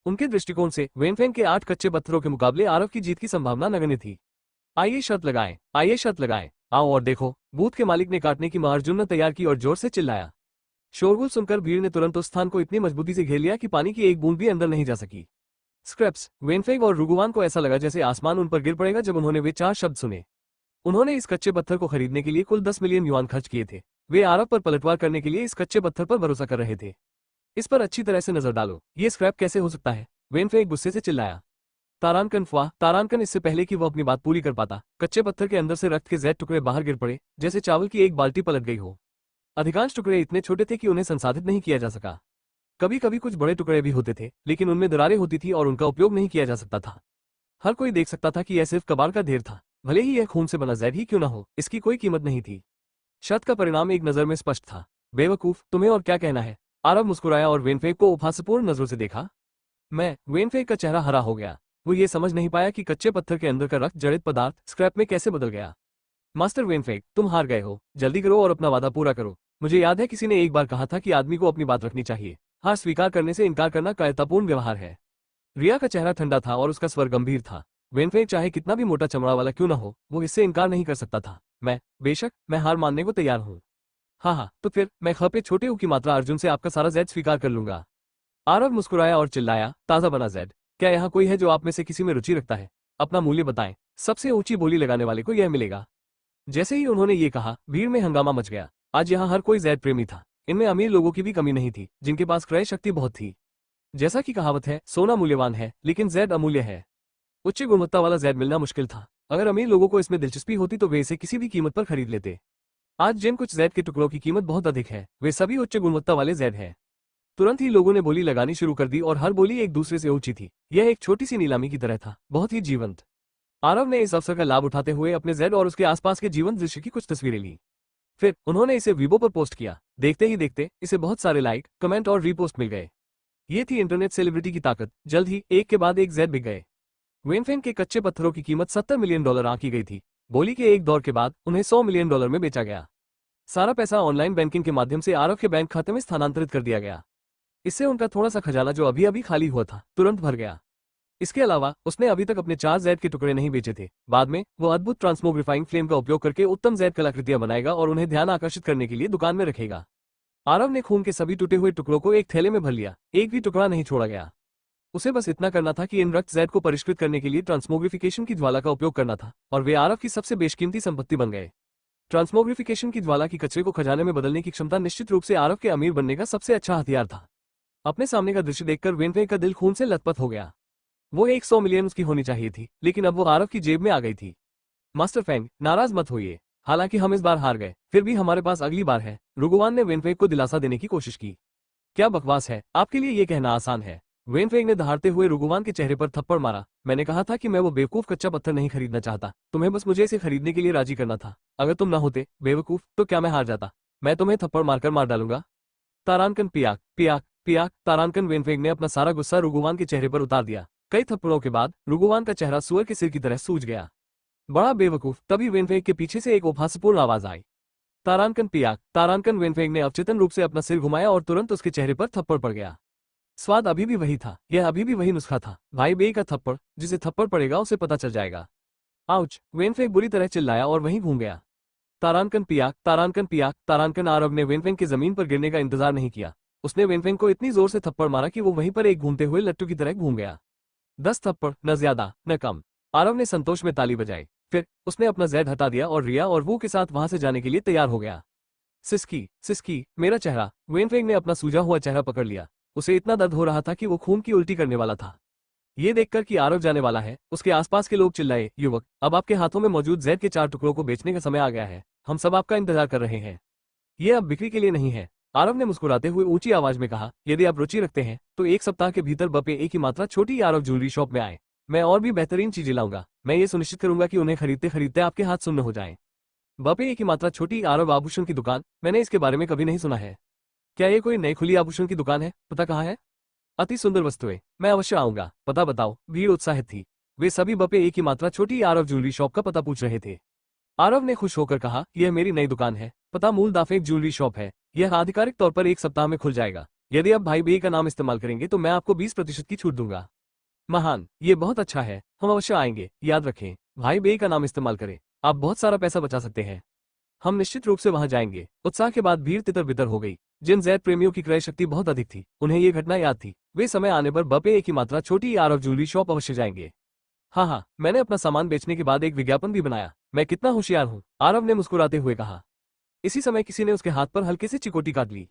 उनके दृष्टिकोण से वेनफेंग के 8 कच्चे पत्थरों के मुकाबले आरव की जीत की संभावना नगण्य थी। आइए शर्त लगाएं, आइए शर्त लगाएं। आओ और देखो। बूथ के मालिक ने काटने की अर्जुन ने तैयार की और जोर से चिल्लाया। शोरगुल सुनकर भीड़ ने तुरंत उस स्थान को इतनी मजबूती से घेर लिया कि पानी की एक बूंद भी अंदर नहीं जा सकी। स्क्रैप्स, वेनफेंग और रुगुवान को ऐसा लगा जैसे आसमान उन पर गिर पड़ेगा जब उन्होंने वे 4 शब्द सुने। उन्होंने इस कच्चे पत्थर को खरीदने के लिए कुल 10 मिलियन युआन खर्च किए थे। वे आरव पर पलटवार करने के लिए इस कच्चे पत्थर पर भरोसा कर रहे थे। इस पर अच्छी तरह से नजर डालो। ये स्क्रैप कैसे हो सकता है? वेनफेंग गुस्से से चिल्लाया। तारानकन इससे पहले कि वो अपनी बात पूरी कर पाता, कच्चे पत्थर के अंदर से रक्त के जैद टुकड़े बाहर गिर पड़े, जैसे चावल की एक बाल्टी पलट गई हो। अधिकांश टुकड़े इतने छोटे थे कि उन्हें संसाधित नहीं किया जा सका। कभी कभी कुछ बड़े टुकड़े भी होते थे, लेकिन उनमें दरारें होती थी और उनका उपयोग नहीं किया जा सकता था। हर कोई देख सकता था कि यह सिर्फ कबाड़ का ढेर था। भले ही यह खून से बना जैद ही क्यों न हो, इसकी कोई कीमत नहीं थी। शर्त का परिणाम एक नजर में स्पष्ट था। बेवकूफ, तुम्हें और क्या कहना है? आरव मुस्कुराया और वेनफेंग को उपहासपूर्ण नजरों से देखा। वेनफेंग का चेहरा हरा हो गया। वो ये समझ नहीं पाया कि कच्चे पत्थर के अंदर का रक्त जड़ित पदार्थ स्क्रैप में कैसे बदल गया। मास्टर वेनफेंग, तुम हार गए हो। जल्दी करो और अपना वादा पूरा करो। मुझे याद है किसी ने एक बार कहा था कि आदमी को अपनी बात रखनी चाहिए। हार स्वीकार करने से इनकार करना कायरतापूर्ण व्यवहार है। रिया का चेहरा ठंडा था और उसका स्वर गंभीर था। वेनफेंग चाहे कितना भी मोटा चमड़ा वाला क्यों न हो, वो इससे इनकार नहीं कर सकता था। बेशक मैं हार मानने को तैयार हूँ। हाँ, तो फिर मैं खपे छोटे ऊ की मात्रा अर्जुन से आपका सारा जैद स्वीकार कर लूंगा। आरव मुस्कुराया और चिल्लाया, ताजा बना जैद। क्या यहाँ कोई है जो आप में से किसी में रुचि रखता है? अपना मूल्य बताएं। सबसे ऊंची बोली लगाने वाले को यह मिलेगा। जैसे ही उन्होंने ये कहा, भीड़ में हंगामा मच गया। आज यहाँ हर कोई जैद प्रेमी था। इनमें अमीर लोगों की भी कमी नहीं थी, जिनके पास क्रय शक्ति बहुत थी। जैसा कि कहावत है, सोना मूल्यवान है लेकिन जैद अमूल्य है। उच्च गुणवत्ता वाला जैद मिलना मुश्किल था। अगर अमीर लोगों को इसमें दिलचस्पी होती तो वे इसे किसी भी कीमत पर खरीद लेते। आज जिन कुछ जैद के टुकड़ों की कीमत बहुत अधिक है, वे सभी उच्च गुणवत्ता वाले जैद हैं। तुरंत ही लोगों ने बोली लगानी शुरू कर दी और हर बोली एक दूसरे से ऊंची थी। यह एक छोटी सी नीलामी की तरह था, बहुत ही जीवंत। आरव ने इस अवसर का लाभ उठाते हुए अपने जेड और उसके आसपास के जीवंत दृश्य की कुछ तस्वीरें ली। फिर उन्होंने इसे वीबो पर पोस्ट किया। देखते ही देखते इसे बहुत सारे लाइक, कमेंट और रीपोस्ट मिल गए। ये थी इंटरनेट सेलिब्रिटी की ताकत। जल्द ही एक के बाद एक जेड बिक गए। वेनफेंग के कच्चे पत्थरों की कीमत $70 मिलियन आंकी गई थी। बोली के एक दौर के बाद उन्हें $100 मिलियन में बेचा गया। सारा पैसा ऑनलाइन बैंकिंग के माध्यम से आरव के बैंक खाते में स्थानांतरित कर दिया गया। इससे उनका थोड़ा सा खजाना जो अभी अभी खाली हुआ था, तुरंत भर गया। इसके अलावा उसने अभी तक अपने 4 जैद के टुकड़े नहीं बेचे थे। बाद में वो अद्भुत ट्रांसमोग्रिफाइंग फ्लेम का उपयोग करके उत्तम जैद कलाकृतियां बनाएगा और उन्हें ध्यान आकर्षित करने के लिए दुकान में रखेगा। आरव ने खून के सभी टूटे हुए टुकड़ों को एक थैले में भर लिया। एक भी टुकड़ा नहीं छोड़ा गया। उसे बस इतना करना था कि इन रक्त जैद को परिष्कृत करने के लिए ट्रांसमोग्रिफिकेशन की ज्वाला का उपयोग करना था, और वे आरव की सबसे बेशकीमती संपत्ति बन गए। ट्रांसमोग्रिफिकेशन की ज्वाला की कचरे को खजाने में बदलने की क्षमता निश्चित रूप से आरव के अमीर बनने का सबसे अच्छा हथियार था। अपने सामने का दृश्य देखकर वेनफेंग का दिल खून से लथपथ हो गया। वो 100 मिलियन उसकी होनी चाहिए थी, लेकिन अब वो आरव की जेब में आ गई थी। मास्टर फेंग, नाराज मत होइए। हालांकि हम इस बार हार गए, फिर भी हमारे पास अगली बार है। रुगुवान ने वेनफेंग को दिलासा देने की कोशिश की। क्या बकवास है, आपके लिए ये कहना आसान है। वेनफेंग ने दहाड़ते हुए रुगुवान के चेहरे पर थप्पड़ मारा। मैंने कहा था कि मैं वो बेवकूफ कच्चा पत्थर नहीं खरीदना चाहता। तुम्हें बस मुझे इसे खरीदने के लिए राजी करना था। अगर तुम ना होते बेवकूफ, तो क्या मैं हार जाता? मैं तुम्हें थप्पड़ मारकर मार डालूंगा। तारानकन पियाक पियाक पियाक। तारानकन वेनफेंग ने अपना सारा गुस्सा रुगुवान के चेहरे पर उतार दिया। कई थप्पड़ों के बाद रुगुवान का चेहरा सुअर के सिर की तरह सूज गया। बड़ा बेवकूफ। तभी वेनफेंग के पीछे से एक उपहासपूर्ण आवाज आई। तारानकन पियाक। तारानकन वेनफेंग ने अवचेतन रूप से अपना सिर घुमाया और तुरंत उसके चेहरे पर थप्पड़ पड़ गया। स्वाद अभी भी वही था। यह अभी भी वही नुस्खा था। भाई बेई का थप्पड़, जिसे थप्पड़ पड़ेगा उसे पता चल जाएगा। आउच। वेनफेंग बुरी तरह चिल्लाया और वहीं घूम गया। तारानकन पियाक, तारानकन पियाक। तारानकन आरव ने वेनफेंग के जमीन पर गिरने का इंतजार नहीं किया। उसने वेनफेंग को इतनी जोर से थप्पड़ मारा कि वो वहीं पर एक घूमते हुए लट्टू की तरह घूम गया। 10 थप्पड़, न ज्यादा न कम। आरव ने संतोष में ताली बजाई। फिर उसने अपना जैद हटा दिया और रिया और वो के साथ वहां से जाने के लिए तैयार हो गया। सिस्की सिस्की, मेरा चेहरा। वेनफेंग ने अपना सूजा हुआ चेहरा पकड़ लिया। उसे इतना दर्द हो रहा था कि वो खून की उल्टी करने वाला था। ये देखकर कि आरव जाने वाला है, उसके आसपास के लोग चिल्लाए, युवक, अब आपके हाथों में मौजूद जैद के 4 टुकड़ों को बेचने का समय आ गया है। हम सब आपका इंतजार कर रहे हैं। ये अब बिक्री के लिए नहीं है। आरव ने मुस्कुराते हुए ऊंची आवाज में कहा, यदि आप रुचि रखते हैं तो 1 सप्ताह के भीतर बपे एक ही मात्रा छोटी आरव ज्वेलरी शॉप में आए। मैं और भी बेहतरीन चीजें लाऊंगा। मैं ये सुनिश्चित करूंगा कि उन्हें खरीदते खरीदते आपके हाथ सुन्न हो जाएं। बपे एक ही मात्रा छोटी आरव आभूषण की दुकान, मैंने इसके बारे में कभी नहीं सुना है। क्या ये कोई नई खुली आभूषण की दुकान है? पता कहाँ है? अति सुंदर वस्तुएं, मैं अवश्य आऊंगा। पता बताओ। भीड़ उत्साहित थी। वे सभी बपे एक ही मात्रा छोटी आरव ज्वेलरी शॉप का पता पूछ रहे थे। आरव ने खुश होकर कहा, यह मेरी नई दुकान है। पता मूल दाफेक ज्वेलरी शॉप है। यह आधिकारिक तौर पर 1 सप्ताह में खुल जाएगा। यदि आप भाई बेई का नाम इस्तेमाल करेंगे तो मैं आपको 20% की छूट दूंगा। महान, ये बहुत अच्छा है। हम अवश्य आएंगे। याद रखें, भाई बेई का नाम इस्तेमाल करें। आप बहुत सारा पैसा बचा सकते हैं। हम निश्चित रूप से वहां जाएंगे। उत्साह के बाद भीड़ तितर बितर हो गई। जिन जैद प्रेमियों की क्रय शक्ति बहुत अधिक थी, उन्हें ये घटना याद थी। वे समय आने पर बपे एक ही मात्रा छोटी आरव ज्वेलरी शॉप अवश्य जाएंगे। हाँ, मैंने अपना सामान बेचने के बाद एक विज्ञापन भी बनाया। मैं कितना होशियार हूँ, आरव ने मुस्कुराते हुए कहा। इसी समय किसी ने उसके हाथ पर हल्के से चिकोटी काट ली।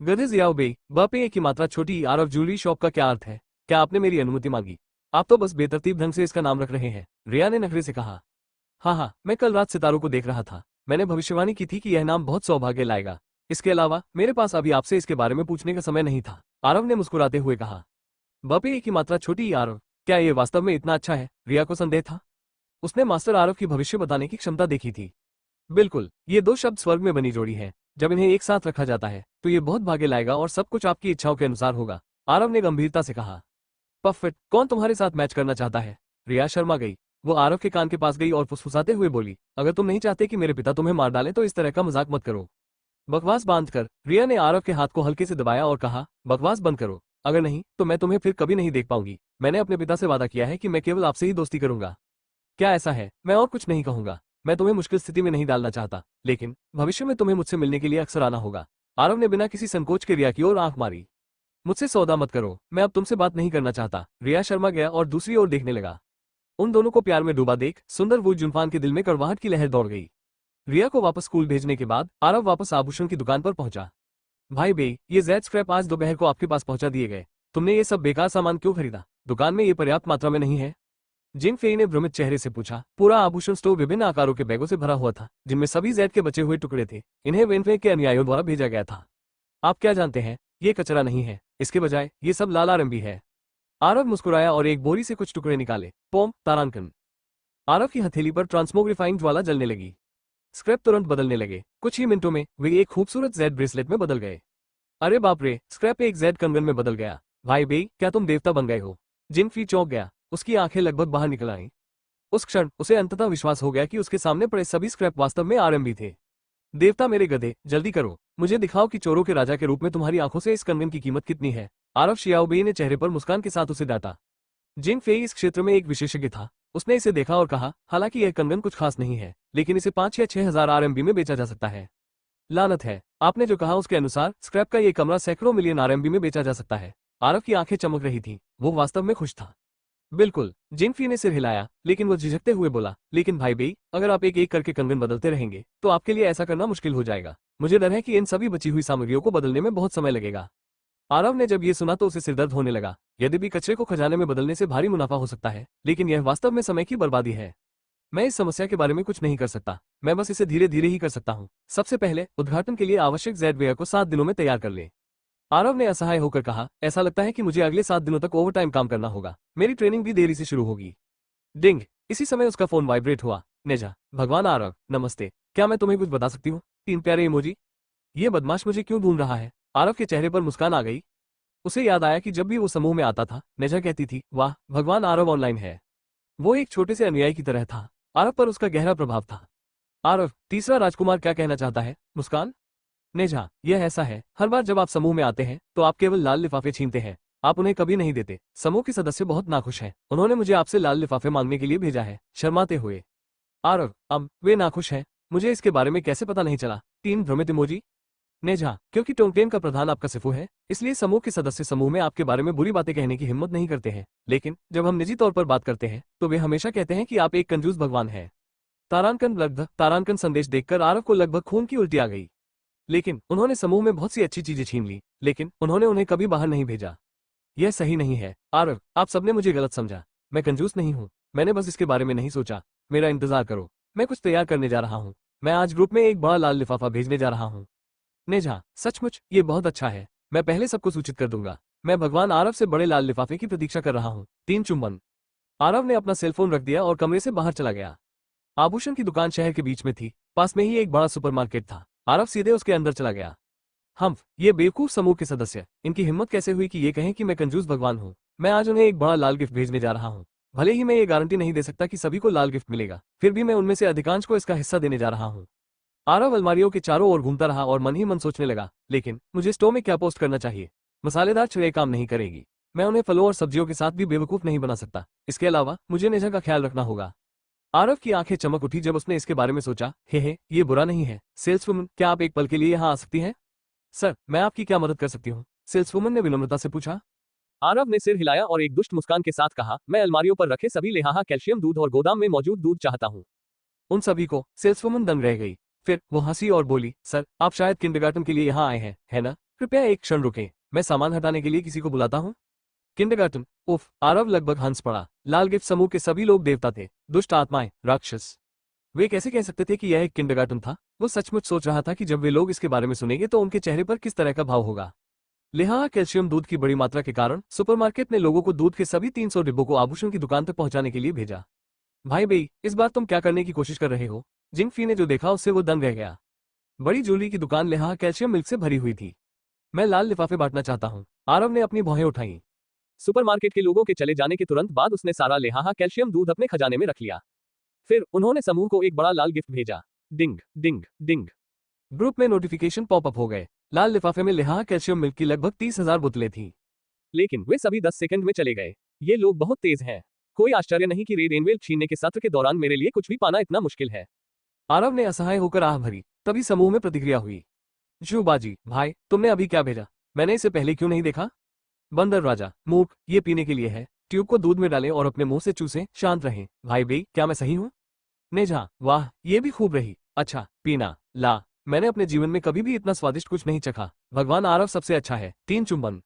गधे जियाओ बेई, बपे एक ही मात्रा छोटी आरव ज्वेलरी शॉप का क्या अर्थ है? क्या आपने मेरी अनुमति मांगी? आप तो बस बेतरतीब ढंग से इसका नाम रख रहे हैं, रिया ने नखरे से कहा। हाँ, मैं कल रात सितारों को देख रहा था। मैंने भविष्यवाणी की थी कि यह नाम बहुत सौभाग्य लाएगा। इसके अलावा मेरे पास अभी आपसे इसके बारे में पूछने का समय नहीं था, आरव ने मुस्कुराते हुए कहा। बपे एक ही मात्रा छोटी आरव, क्या ये वास्तव में इतना अच्छा है? रिया को संदेह था। उसने मास्टर आरव की भविष्य बताने की क्षमता देखी थी। बिल्कुल, ये 2 शब्द स्वर्ग में बनी जोड़ी है। जब इन्हें एक साथ रखा जाता है तो ये बहुत भाग्य लाएगा और सब कुछ आपकी इच्छाओं के अनुसार होगा, आरव ने गंभीरता से कहा। परफेक्ट, कौन तुम्हारे साथ मैच करना चाहता है? रिया शर्मा गई। वो आरव के कान के पास गई और फुसफुसाते हुए बोली, अगर तुम नहीं चाहते कि मेरे पिता तुम्हें मार डालें तो इस तरह का मजाक मत करो। बकवास बांध कर रिया ने आरव के हाथ को हल्के से दबाया और कहा, बकवास बंद करो। अगर नहीं तो मैं तुम्हें फिर कभी नहीं देख पाऊंगी। मैंने अपने पिता से वादा किया है कि मैं केवल आपसे ही दोस्ती करूंगा। क्या ऐसा है? मैं और कुछ नहीं कहूंगा। मैं तुम्हें मुश्किल स्थिति में नहीं डालना चाहता, लेकिन भविष्य में तुम्हें मुझसे मिलने के लिए अक्सर आना होगा। आरव ने बिना किसी संकोच के रिया की ओर आंख मारी। मुझसे सौदा मत करो, मैं अब तुमसे बात नहीं करना चाहता। रिया शर्मा गया और दूसरी ओर देखने लगा। उन दोनों को प्यार में डूबा देख सुंदर वू जुनफान के दिल में कड़वाहट की लहर दौड़ गई। रिया को वापस स्कूल भेजने के बाद आरव वापस आभूषण की दुकान पर पहुंचा। भाई बे, ये जेड स्क्रैप आज दोपहर को आपके पास पहुंचा दिए गए। तुमने ये सब बेकार सामान क्यों खरीदा? दुकान में ये पर्याप्त मात्रा में नहीं है? जिंग फेई ने भ्रमित चेहरे से पूछा। पूरा आभूषण स्टोर विभिन्न आकारों के बैगों से भरा हुआ था, जिनमें सभी जेड के बचे हुए टुकड़े थे। इन्हें वेनफे के अनुयायियों द्वारा भेजा गया था। आप क्या जानते हैं, ये कचरा नहीं है, इसके बजाय ये सब लाल आरएमबी है। आरव मुस्कुराया और एक बोरी से कुछ टुकड़े निकाले। पोम तारांकन। आरव की हथेली पर ट्रांसमोग्रिफाइंग ज्वाला जलने लगी। स्क्रैप तुरंत बदलने लगे। कुछ ही मिनटों में वे एक खूबसूरत जेड ब्रेसलेट में बदल गए। अरे बाप रे, स्क्रैप एक जेड कंगन में बदल गया। भाई बे, क्या तुम देवता बन गए हो? जिंग फी चौंक गया। उसकी आंखें लगभग बाहर निकल आईं। उस क्षण उसे अंततः विश्वास हो गया कि उसके सामने पड़े सभी स्क्रैप वास्तव में आरएमबी थे। देवता मेरे गधे, जल्दी करो, मुझे दिखाओ कि चोरों के राजा के रूप में तुम्हारी आंखों से इस कंगन की कीमत कितनी है। आरव शियाओबेई ने चेहरे पर मुस्कान के साथ उसे डांटा। जिंग फेई इस क्षेत्र में एक विशेषज्ञ था। उसने इसे देखा और कहा, हालांकि यह कंगन कुछ खास नहीं है, लेकिन इसे 5 या 6 हजार आरएमबी में बेचा जा सकता है। लानत है, आपने जो कहा उसके अनुसार स्क्रैप का ये कमरा सैकड़ों मिलियन आरएमबी में बेचा जा सकता है। आरव की आंखें चमक रही थीं, वो वास्तव में खुश था। बिल्कुल, जिंग फी ने सिर हिलाया, लेकिन वो झिझकते हुए बोला, लेकिन भाई बेई, अगर आप एक एक करके कंगन बदलते रहेंगे तो आपके लिए ऐसा करना मुश्किल हो जाएगा। मुझे डर है कि इन सभी बची हुई सामग्रियों को बदलने में बहुत समय लगेगा। आरव ने जब ये सुना तो उसे सिरदर्द होने लगा। यद्यपि कचरे को खजाने में बदलने से भारी मुनाफा हो सकता है, लेकिन यह वास्तव में समय की बर्बादी है। मैं इस समस्या के बारे में कुछ नहीं कर सकता, मैं बस इसे धीरे धीरे ही कर सकता हूँ। सबसे पहले उद्घाटन के लिए आवश्यक जेडवेयर को 7 दिनों में तैयार कर ले। आरव ने असहाय होकर कहा, ऐसा लगता है कि मुझे अगले 7 दिनों तक ओवरटाइम काम करना होगा। मेरी ट्रेनिंग भी देरी से शुरू होगी। डिंग। इसी समय उसका फोन वाइब्रेट हुआ। नेजा। भगवान आरव, नमस्ते, क्या मैं तुम्हें कुछ बता सकती हूँ? 3 प्यारे इमोजी। ये बदमाश मुझे क्यों ढूंढ रहा है? आरव के चेहरे पर मुस्कान आ गई। उसे याद आया कि जब भी वो समूह में आता था, नेजा कहती थी, वाह, भगवान आरव ऑनलाइन है। वो एक छोटे से अनुयायी की तरह था। आरव पर उसका गहरा प्रभाव था। आरव, तीसरा राजकुमार क्या कहना चाहता है? मुस्कान। नेजा, यह ऐसा है, हर बार जब आप समूह में आते हैं तो आप केवल लाल लिफाफे छीनते हैं, आप उन्हें कभी नहीं देते। समूह के सदस्य बहुत नाखुश हैं, उन्होंने मुझे आपसे लाल लिफाफे मांगने के लिए भेजा है। शर्माते हुए आरव, अब वे नाखुश हैं, मुझे इसके बारे में कैसे पता नहीं चला? 3 भ्रमित इमोजी। नेजा, क्योंकि टोंगटेन का प्रधान आपका सिफू है, इसलिए समूह के सदस्य समूह में आपके बारे में बुरी बातें कहने की हिम्मत नहीं करते हैं, लेकिन जब हम निजी तौर पर बात करते हैं तो वे हमेशा कहते हैं कि आप एक कंजूस भगवान हैं। तारांकन लगभग तारांकन संदेश देखकर आरव को लगभग खून की उल्टी आ गई। लेकिन उन्होंने समूह में बहुत सी अच्छी चीजें छीन ली, लेकिन उन्होंने उन्हें कभी बाहर नहीं भेजा। यह सही नहीं है आरव, आप सबने मुझे गलत समझा। मैं कंजूस नहीं हूँ, मैंने बस इसके बारे में नहीं सोचा। मेरा इंतजार करो, मैं कुछ तैयार करने जा रहा हूँ। मैं आज ग्रुप में एक बड़ा लाल लिफाफा भेजने जा रहा हूँ। नेजा, सचमुच ये बहुत अच्छा है, मैं पहले सबको सूचित कर दूंगा। मैं भगवान आरव से बड़े लाल लिफाफे की प्रतीक्षा कर रहा हूँ। 3 चुंबन। आरव ने अपना सेलफोन रख दिया और कमरे से बाहर चला गया। आभूषण की दुकान शहर के बीच में थी, पास में ही एक बड़ा सुपरमार्केट था। आरव सीधे उसके अंदर चला गया। ये बेवकूफ समूह के सदस्य, इनकी हिम्मत कैसे हुई कि ये कहें कि मैं कंजूस भगवान हूँ। मैं आज उन्हें एक बड़ा लाल गिफ्ट भेजने जा रहा हूँ। भले ही मैं ये गारंटी नहीं दे सकता कि सभी को लाल गिफ्ट मिलेगा, फिर भी मैं उनमें से अधिकांश को इसका हिस्सा देने जा रहा हूँ। आरव अलमारियों के चारों ओर घूमता रहा और मन ही मन सोचने लगा, लेकिन मुझे स्टोव में क्या पोस्ट करना चाहिए? मसालेदार ट्रे काम नहीं करेगी। मैं उन्हें फलों और सब्जियों के साथ भी बेवकूफ नहीं बना सकता। इसके अलावा मुझे नेजा का ख्याल रखना होगा। आरव की आंखें चमक उठी जब उसने इसके बारे में सोचा। हे, ये बुरा नहीं है। सेल्सवुमन, क्या आप एक पल के लिए यहाँ आ सकती हैं? सर, मैं आपकी क्या मदद कर सकती हूँ? सेल्सवुमन ने विनम्रता से पूछा। आरव ने सिर हिलाया और एक दुष्ट मुस्कान के साथ कहा, मैं अलमारियों पर रखे सभी लेहाहा कैल्शियम दूध और गोदाम में मौजूद दूध चाहता हूँ। उन सभी को? सेल्सवुमन दंग रह गई। फिर वो हंसी और बोली, सर, आप शायद किंडरगार्टन के लिए यहाँ आए हैं, है ना? कृपया एक क्षण रुकें, मैं सामान हटाने के लिए किसी को बुलाता हूँ। किंडरगार्टन? उफ, आरव लगभग हंस पड़ा। लाल गिफ्ट समूह के सभी लोग देवता थे, दुष्ट आत्माएं, राक्षस। वे कैसे कह सकते थे कि यह एक किंडरगार्टन था? वो सचमुच सोच रहा था कि जब वे लोग इसके बारे में सुनेंगे तो उनके चेहरे पर किस तरह का भाव होगा। लिहाजा कैल्शियम दूध की बड़ी मात्रा के कारण सुपरमार्केट ने लोगों को दूध के सभी 300 डिब्बों को आभूषण की दुकान तक पहुंचाने के लिए भेजा। भाई बेई, इस बार तुम क्या करने की कोशिश कर रहे हो? जिंग फी ने जो देखा उससे वो दंग रह गया। बड़ी ज्वेलरी की दुकान लिहाजा कैल्शियम मिल्क से भरी हुई थी। मैं लाल लिफाफे बांटना चाहता हूँ। आरव ने अपनी भौहें उठाई। सुपरमार्केट के लोगों के चले जाने के तुरंत बाद उसने सारा लिहाजा कैल्शियम दूध अपने खजाने में रख लिया। फिर उन्होंने समूह को एक बड़ा लाल गिफ्ट भेजा। डिंग डिंग डिंग। ग्रुप में नोटिफिकेशन पॉपअप हो गए। लाल लिफाफे में लिहाजा कैल्शियम मिल्क की लगभग 30,000 बोतलें थीं। लेकिन वे सभी 10 सेकंड में चले गए। ये लोग बहुत तेज हैं। कोई आश्चर्य नहीं कि रेड एनवेल छीनने के सत्र के दौरान मेरे लिए कुछ भी पाना इतना मुश्किल है। आरव ने असहाय होकर आह भरी। तभी समूह में प्रतिक्रिया हुई। जुबाजी, भाई, तुमने अभी क्या भेजा? मैंने इसे पहले क्यों नहीं देखा? बंदर राजा, मूर्ख, ये पीने के लिए है। ट्यूब को दूध में डालें और अपने मुंह से चूसें, शांत रहें। भाई बे, क्या मैं सही हूँ? नेजा, वाह, ये भी खूब रही। अच्छा, पीना, ला। मैंने अपने जीवन में कभी भी इतना स्वादिष्ट कुछ नहीं चखा। भगवान आरव सबसे अच्छा है। 3 चुंबन।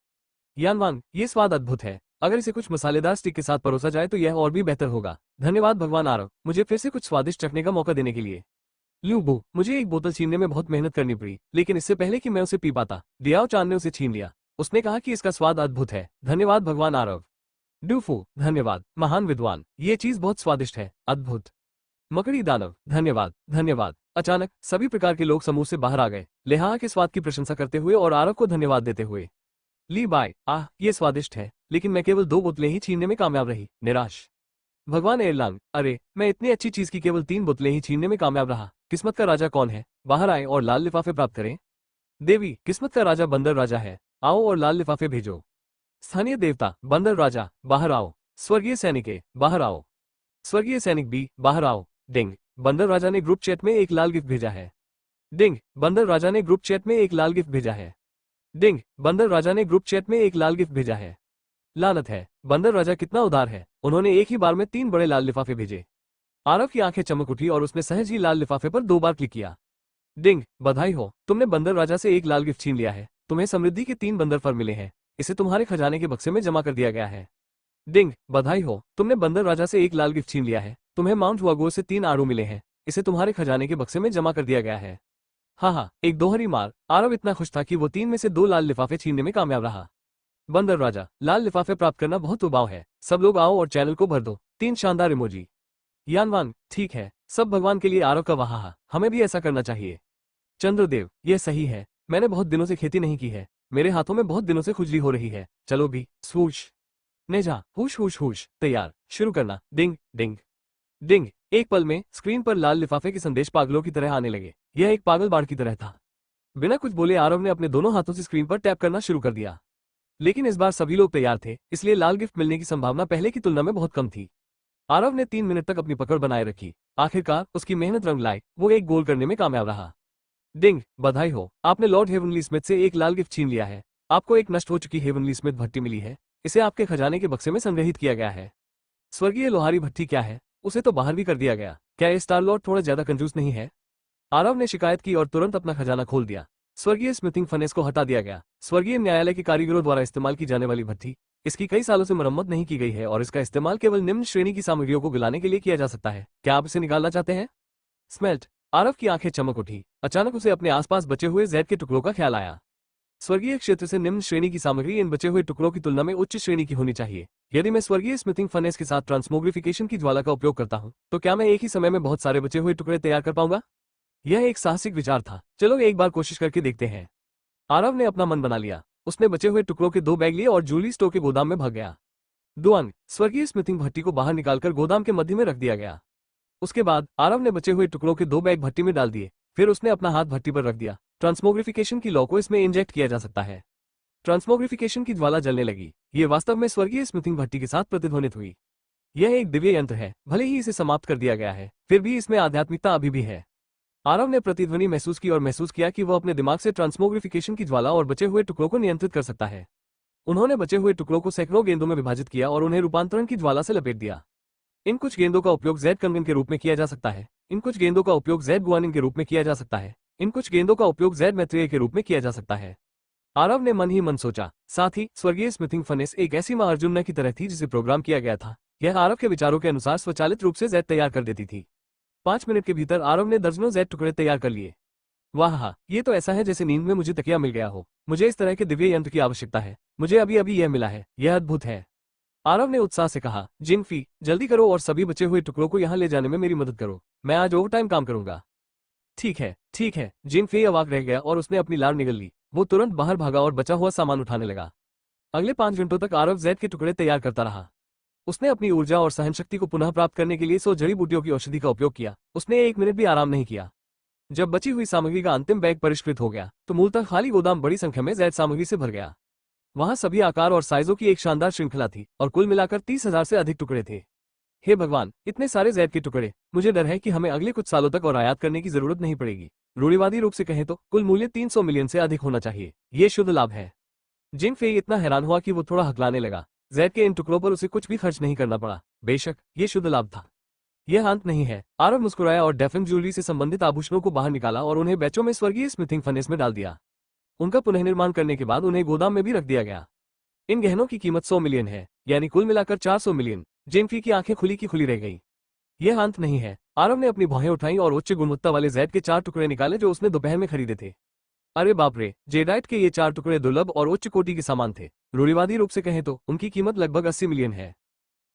यानवांग, ये स्वाद अद्भुत है। अगर इसे कुछ मसालेदार स्टिक के साथ परोसा जाए तो यह और भी बेहतर होगा। धन्यवाद भगवान आरव, मुझे फिर से कुछ स्वादिष्ट चखने का मौका देने के लिए। ल्यूबू, मुझे एक बोतल छीनने में बहुत मेहनत करनी पड़ी, लेकिन इससे पहले कि मैं उसे पी पाता, डियाओ चान ने उसे छीन लिया। उसने कहा कि इसका स्वाद अद्भुत है। धन्यवाद भगवान आरव। डूफू, धन्यवाद महान विद्वान, ये चीज बहुत स्वादिष्ट है, अद्भुत। मकड़ी दानव, धन्यवाद धन्यवाद। अचानक सभी प्रकार के लोग समूह से बाहर आ गए, लिहाजा के स्वाद की प्रशंसा करते हुए और आरव को धन्यवाद देते हुए। ली बाय, आह, ये स्वादिष्ट है, लेकिन मैं केवल 2 बोतलें ही छीनने में कामयाब रही, निराश। भगवान एरलांग, अरे, मैं इतनी अच्छी चीज की केवल 3 बोतलें ही छीनने में कामयाब रहा। किस्मत का राजा कौन है? बाहर आए और लाल लिफाफे प्राप्त करें। देवी, किस्मत का राजा बंदर राजा है। आओ और लाल लिफाफे भेजो। स्थानीय देवता, बंदर राजा, बाहर आओ। स्वर्गीय सैनिके, बाहर आओ। स्वर्गीय सैनिक बी, बाहर आओ। डिंग, बंदर राजा ने ग्रुप चैट में एक लाल गिफ्ट भेजा है। डिंग, बंदर राजा ने ग्रुप चैट में एक लाल गिफ्ट भेजा है। डिंग, बंदर राजा ने ग्रुप चैट में एक लाल गिफ्ट भेजा है। लानत है, बंदर राजा कितना उदार है, उन्होंने एक ही बार में 3 बड़े लाल लिफाफे भेजे। आरव की आंखें चमक उठी और उसने सहज ही लाल लिफाफे पर 2 बार क्लिक किया। डिंग, बधाई हो, तुमने बंदर राजा से एक लाल गिफ्ट छीन लिया है। तुम्हें समृद्धि के 3 बंदर फर मिले हैं। इसे तुम्हारे खजाने के बक्से में जमा कर दिया गया है। डिंग, बधाई हो, तुमने बंदर राजा से एक लाल गिफ्ट छीन लिया है। तुम्हें माउंट हुआगो से 3 आड़ू मिले हैं। इसे तुम्हारे खजाने के बक्से में जमा कर दिया गया है। हाँ, एक दोहरी मार। आरव इतना खुश था कि वो 3 में से 2 लाल लिफाफे छीनने में कामयाब रहा। बंदर राजा, लाल लिफाफे प्राप्त करना बहुत उबाऊ है। सब लोग आओ और चैनल को भर दो। 3 शानदार इमोजी। यानवान, ठीक है, सब भगवान के लिए आरव का वाह, हमें भी ऐसा करना चाहिए। चंद्रदेव, यह सही है। मैंने बहुत दिनों से खेती नहीं की है। मेरे हाथों में बहुत दिनों से खुजली हो रही है। चलो भी, स्वूश। नेजा, हुश हुश हुश, तैयार, शुरू करना। डिंग डिंग डिंग। एक पल में स्क्रीन पर लाल लिफाफे के संदेश पागलों की तरह आने लगे। यह एक पागल बाढ़ की तरह था। बिना कुछ बोले आरव ने अपने दोनों हाथों से स्क्रीन पर टैप करना शुरू कर दिया। लेकिन इस बार सभी लोग तैयार थे, इसलिए लाल गिफ्ट मिलने की संभावना पहले की तुलना में बहुत कम थी। आरव ने 3 मिनट तक अपनी पकड़ बनाए रखी। आखिरकार उसकी मेहनत रंग लाई, वो एक गोल करने में कामयाब रहा। डिंग, बधाई हो, आपने लॉर्ड हेवनली स्मिथ से एक लाल गिफ्ट छीन लिया है। आपको एक नष्ट हो चुकी हेवनली स्मिथ भट्टी मिली है। इसे आपके खजाने के बक्से में संग्रहित किया गया है। स्वर्गीय लोहारी भट्टी क्या है? उसे तो बाहर भी कर दिया गया। क्या ये स्टार लॉर्ड थोड़ा ज्यादा कंजूस नहीं है? आरव ने शिकायत की और तुरंत अपना खजाना खोल दिया। स्वर्गीय स्मिथिंग फनेस को हटा दिया गया। स्वर्गीय न्यायालय के कारीगरों द्वारा इस्तेमाल की जाने वाली भट्टी, इसकी कई सालों से मरम्मत नहीं की गई है और इसका इस्तेमाल केवल निम्न श्रेणी की सामग्रियों को गलाने के लिए किया जा सकता है। क्या आप इसे निकालना चाहते हैं? स्मेल्ट। आरव की आंखें चमक उठी। अचानक उसे अपने आसपास बचे हुए जैद के टुकड़ों का ख्याल आया। स्वर्गीय क्षेत्र से निम्न श्रेणी की सामग्री इन बचे हुए टुकड़ों की तुलना में उच्च श्रेणी की होनी चाहिए। यदि मैं स्वर्गीय स्मिथिंग फनेस के साथ ट्रांसमोग्रिफिकेशन की ज्वाला का उपयोग करता हूं, तो क्या मैं एक ही समय में बहुत सारे बचे हुए टुकड़े तैयार कर पाऊंगा? यह एक साहसिक विचार था। चलो एक बार कोशिश करके देखते हैं। आरव ने अपना मन बना लिया। उसने बचे हुए टुकड़ों के 2 बैग लिए और जूली स्टोर के गोदाम में भाग गया। दुआंग, स्वर्गीय स्मिथिंग भट्टी को बाहर निकालकर गोदाम के मध्य में रख दिया गया। उसके बाद आरव ने बचे हुए टुकड़ों के 2 बैग भट्टी में डाल दिए। फिर उसने अपना हाथ भट्टी पर रख दिया। ट्रांसमोग्रिफिकेशन की लॉ को इसमें इंजेक्ट किया जा सकता है। ट्रांसमोग्रिफिकेशन की ज्वाला जलने लगी। ये वास्तव में स्वर्गीय स्मिथिंग भट्टी के साथ प्रतिध्वनित हुई। यह एक दिव्य यंत्र है, भले ही इसे समाप्त कर दिया गया है, फिर भी इसमें आध्यात्मिकता अभी भी है। आरव ने प्रतिध्वनि महसूस की और महसूस किया कि वह अपने दिमाग से ट्रांसमोग्रिफिकेशन की ज्वाला और बचे हुए टुकड़ों को नियंत्रित कर सकता है। उन्होंने बचे हुए टुकड़ों को सैकड़ों गेंदों में विभाजित किया और उन्हें रूपांतरण की ज्वाला से लपेट दिया। इन कुछ गेंदों का उपयोग जैड कंगन के रूप में किया जा सकता है। इन कुछ गेंदों का उपयोग जैड गुआनिन के रूप में किया जा सकता है। इन कुछ गेंदों का उपयोग जैड मैत्रेय के रूप में किया जा सकता है। आरव ने मन ही मन सोचा। साथ ही स्वर्गीय स्मिथिंग फनेस एक ऐसी मां अर्जुन की तरह थी जिसे प्रोग्राम किया गया था। यह आरव के विचारों के अनुसार स्वचालित रूप से जैड तैयार कर देती थी। 5 मिनट के भीतर आरव ने दर्जनों जैड टुकड़े तैयार कर लिए। वाह, ये तो ऐसा है जैसे नींद में मुझे तकिया मिल गया हो। मुझे इस तरह के दिव्य यंत्र की आवश्यकता है। मुझे अभी अभी यह मिला है। यह अद्भुत है। आरव ने उत्साह से कहा। जिंगफी, जल्दी करो और सभी बचे हुए टुकड़ों को यहाँ ले जाने में मेरी मदद करो। मैं आज ओवरटाइम काम करूंगा। ठीक है, ठीक है। जिंगफी अवाक रह गया और उसने अपनी लार निगल ली। वो तुरंत बाहर भागा और बचा हुआ सामान उठाने लगा। अगले 5 घंटों तक आरव जैद के टुकड़े तैयार करता रहा। उसने अपनी ऊर्जा और सहनशक्ति को पुनः प्राप्त करने के लिए 100 जड़ी बूटियों की औषधि का उपयोग किया। उसने 1 मिनट भी आराम नहीं किया। जब बची हुई सामग्री का अंतिम बैग परिष्कृत हो गया, तो मूलतः खाली गोदाम बड़ी संख्या में जैद सामग्री से भर गया। वहां सभी आकार और साइजों की एक शानदार श्रृंखला थी और कुल मिलाकर 30,000 से अधिक टुकड़े थे। हे भगवान, इतने सारे जैद के टुकड़े! मुझे डर है कि हमें अगले कुछ सालों तक और आयात करने की जरूरत नहीं पड़ेगी। रूढ़िवादी रूप से कहें तो कुल मूल्य 300 मिलियन से अधिक होना चाहिए। ये शुद्ध लाभ है। जिंग फेई इतना हैरान हुआ कि वो थोड़ा हकलाने लगा। जैद के इन टुकड़ों पर उसे कुछ भी खर्च नहीं करना पड़ा। बेशक ये शुद्ध लाभ था। यह अंत नहीं है। आरव मुस्कुराया और डेफिन ज्वेलरी से संबंधित आभूषणों को बाहर निकाला और उन्हें बैचों में स्वर्गीय स्मिथिंग फर्नेस में डाल दिया। उनका पुनर्निर्माण करने के बाद उन्हें गोदाम में भी रख दिया गया। इन गहनों की कीमत 100 मिलियन है, यानी कुल मिलाकर 400 मिलियन। जिंग फी की आंखें खुली की खुली रह गई। यह अंत नहीं है। आरव ने अपनी भौहें उठाई और उच्च गुणवत्ता वाले जैद के 4 टुकड़े निकाले जो उसने दोपहर में खरीदे थे। अरे बाप रे, जेडाइट के ये 4 टुकड़े दुर्लभ और उच्च कोटि के सामान थे। रूढ़िवादी रूप से कहें तो उनकी कीमत लगभग 80 मिलियन है।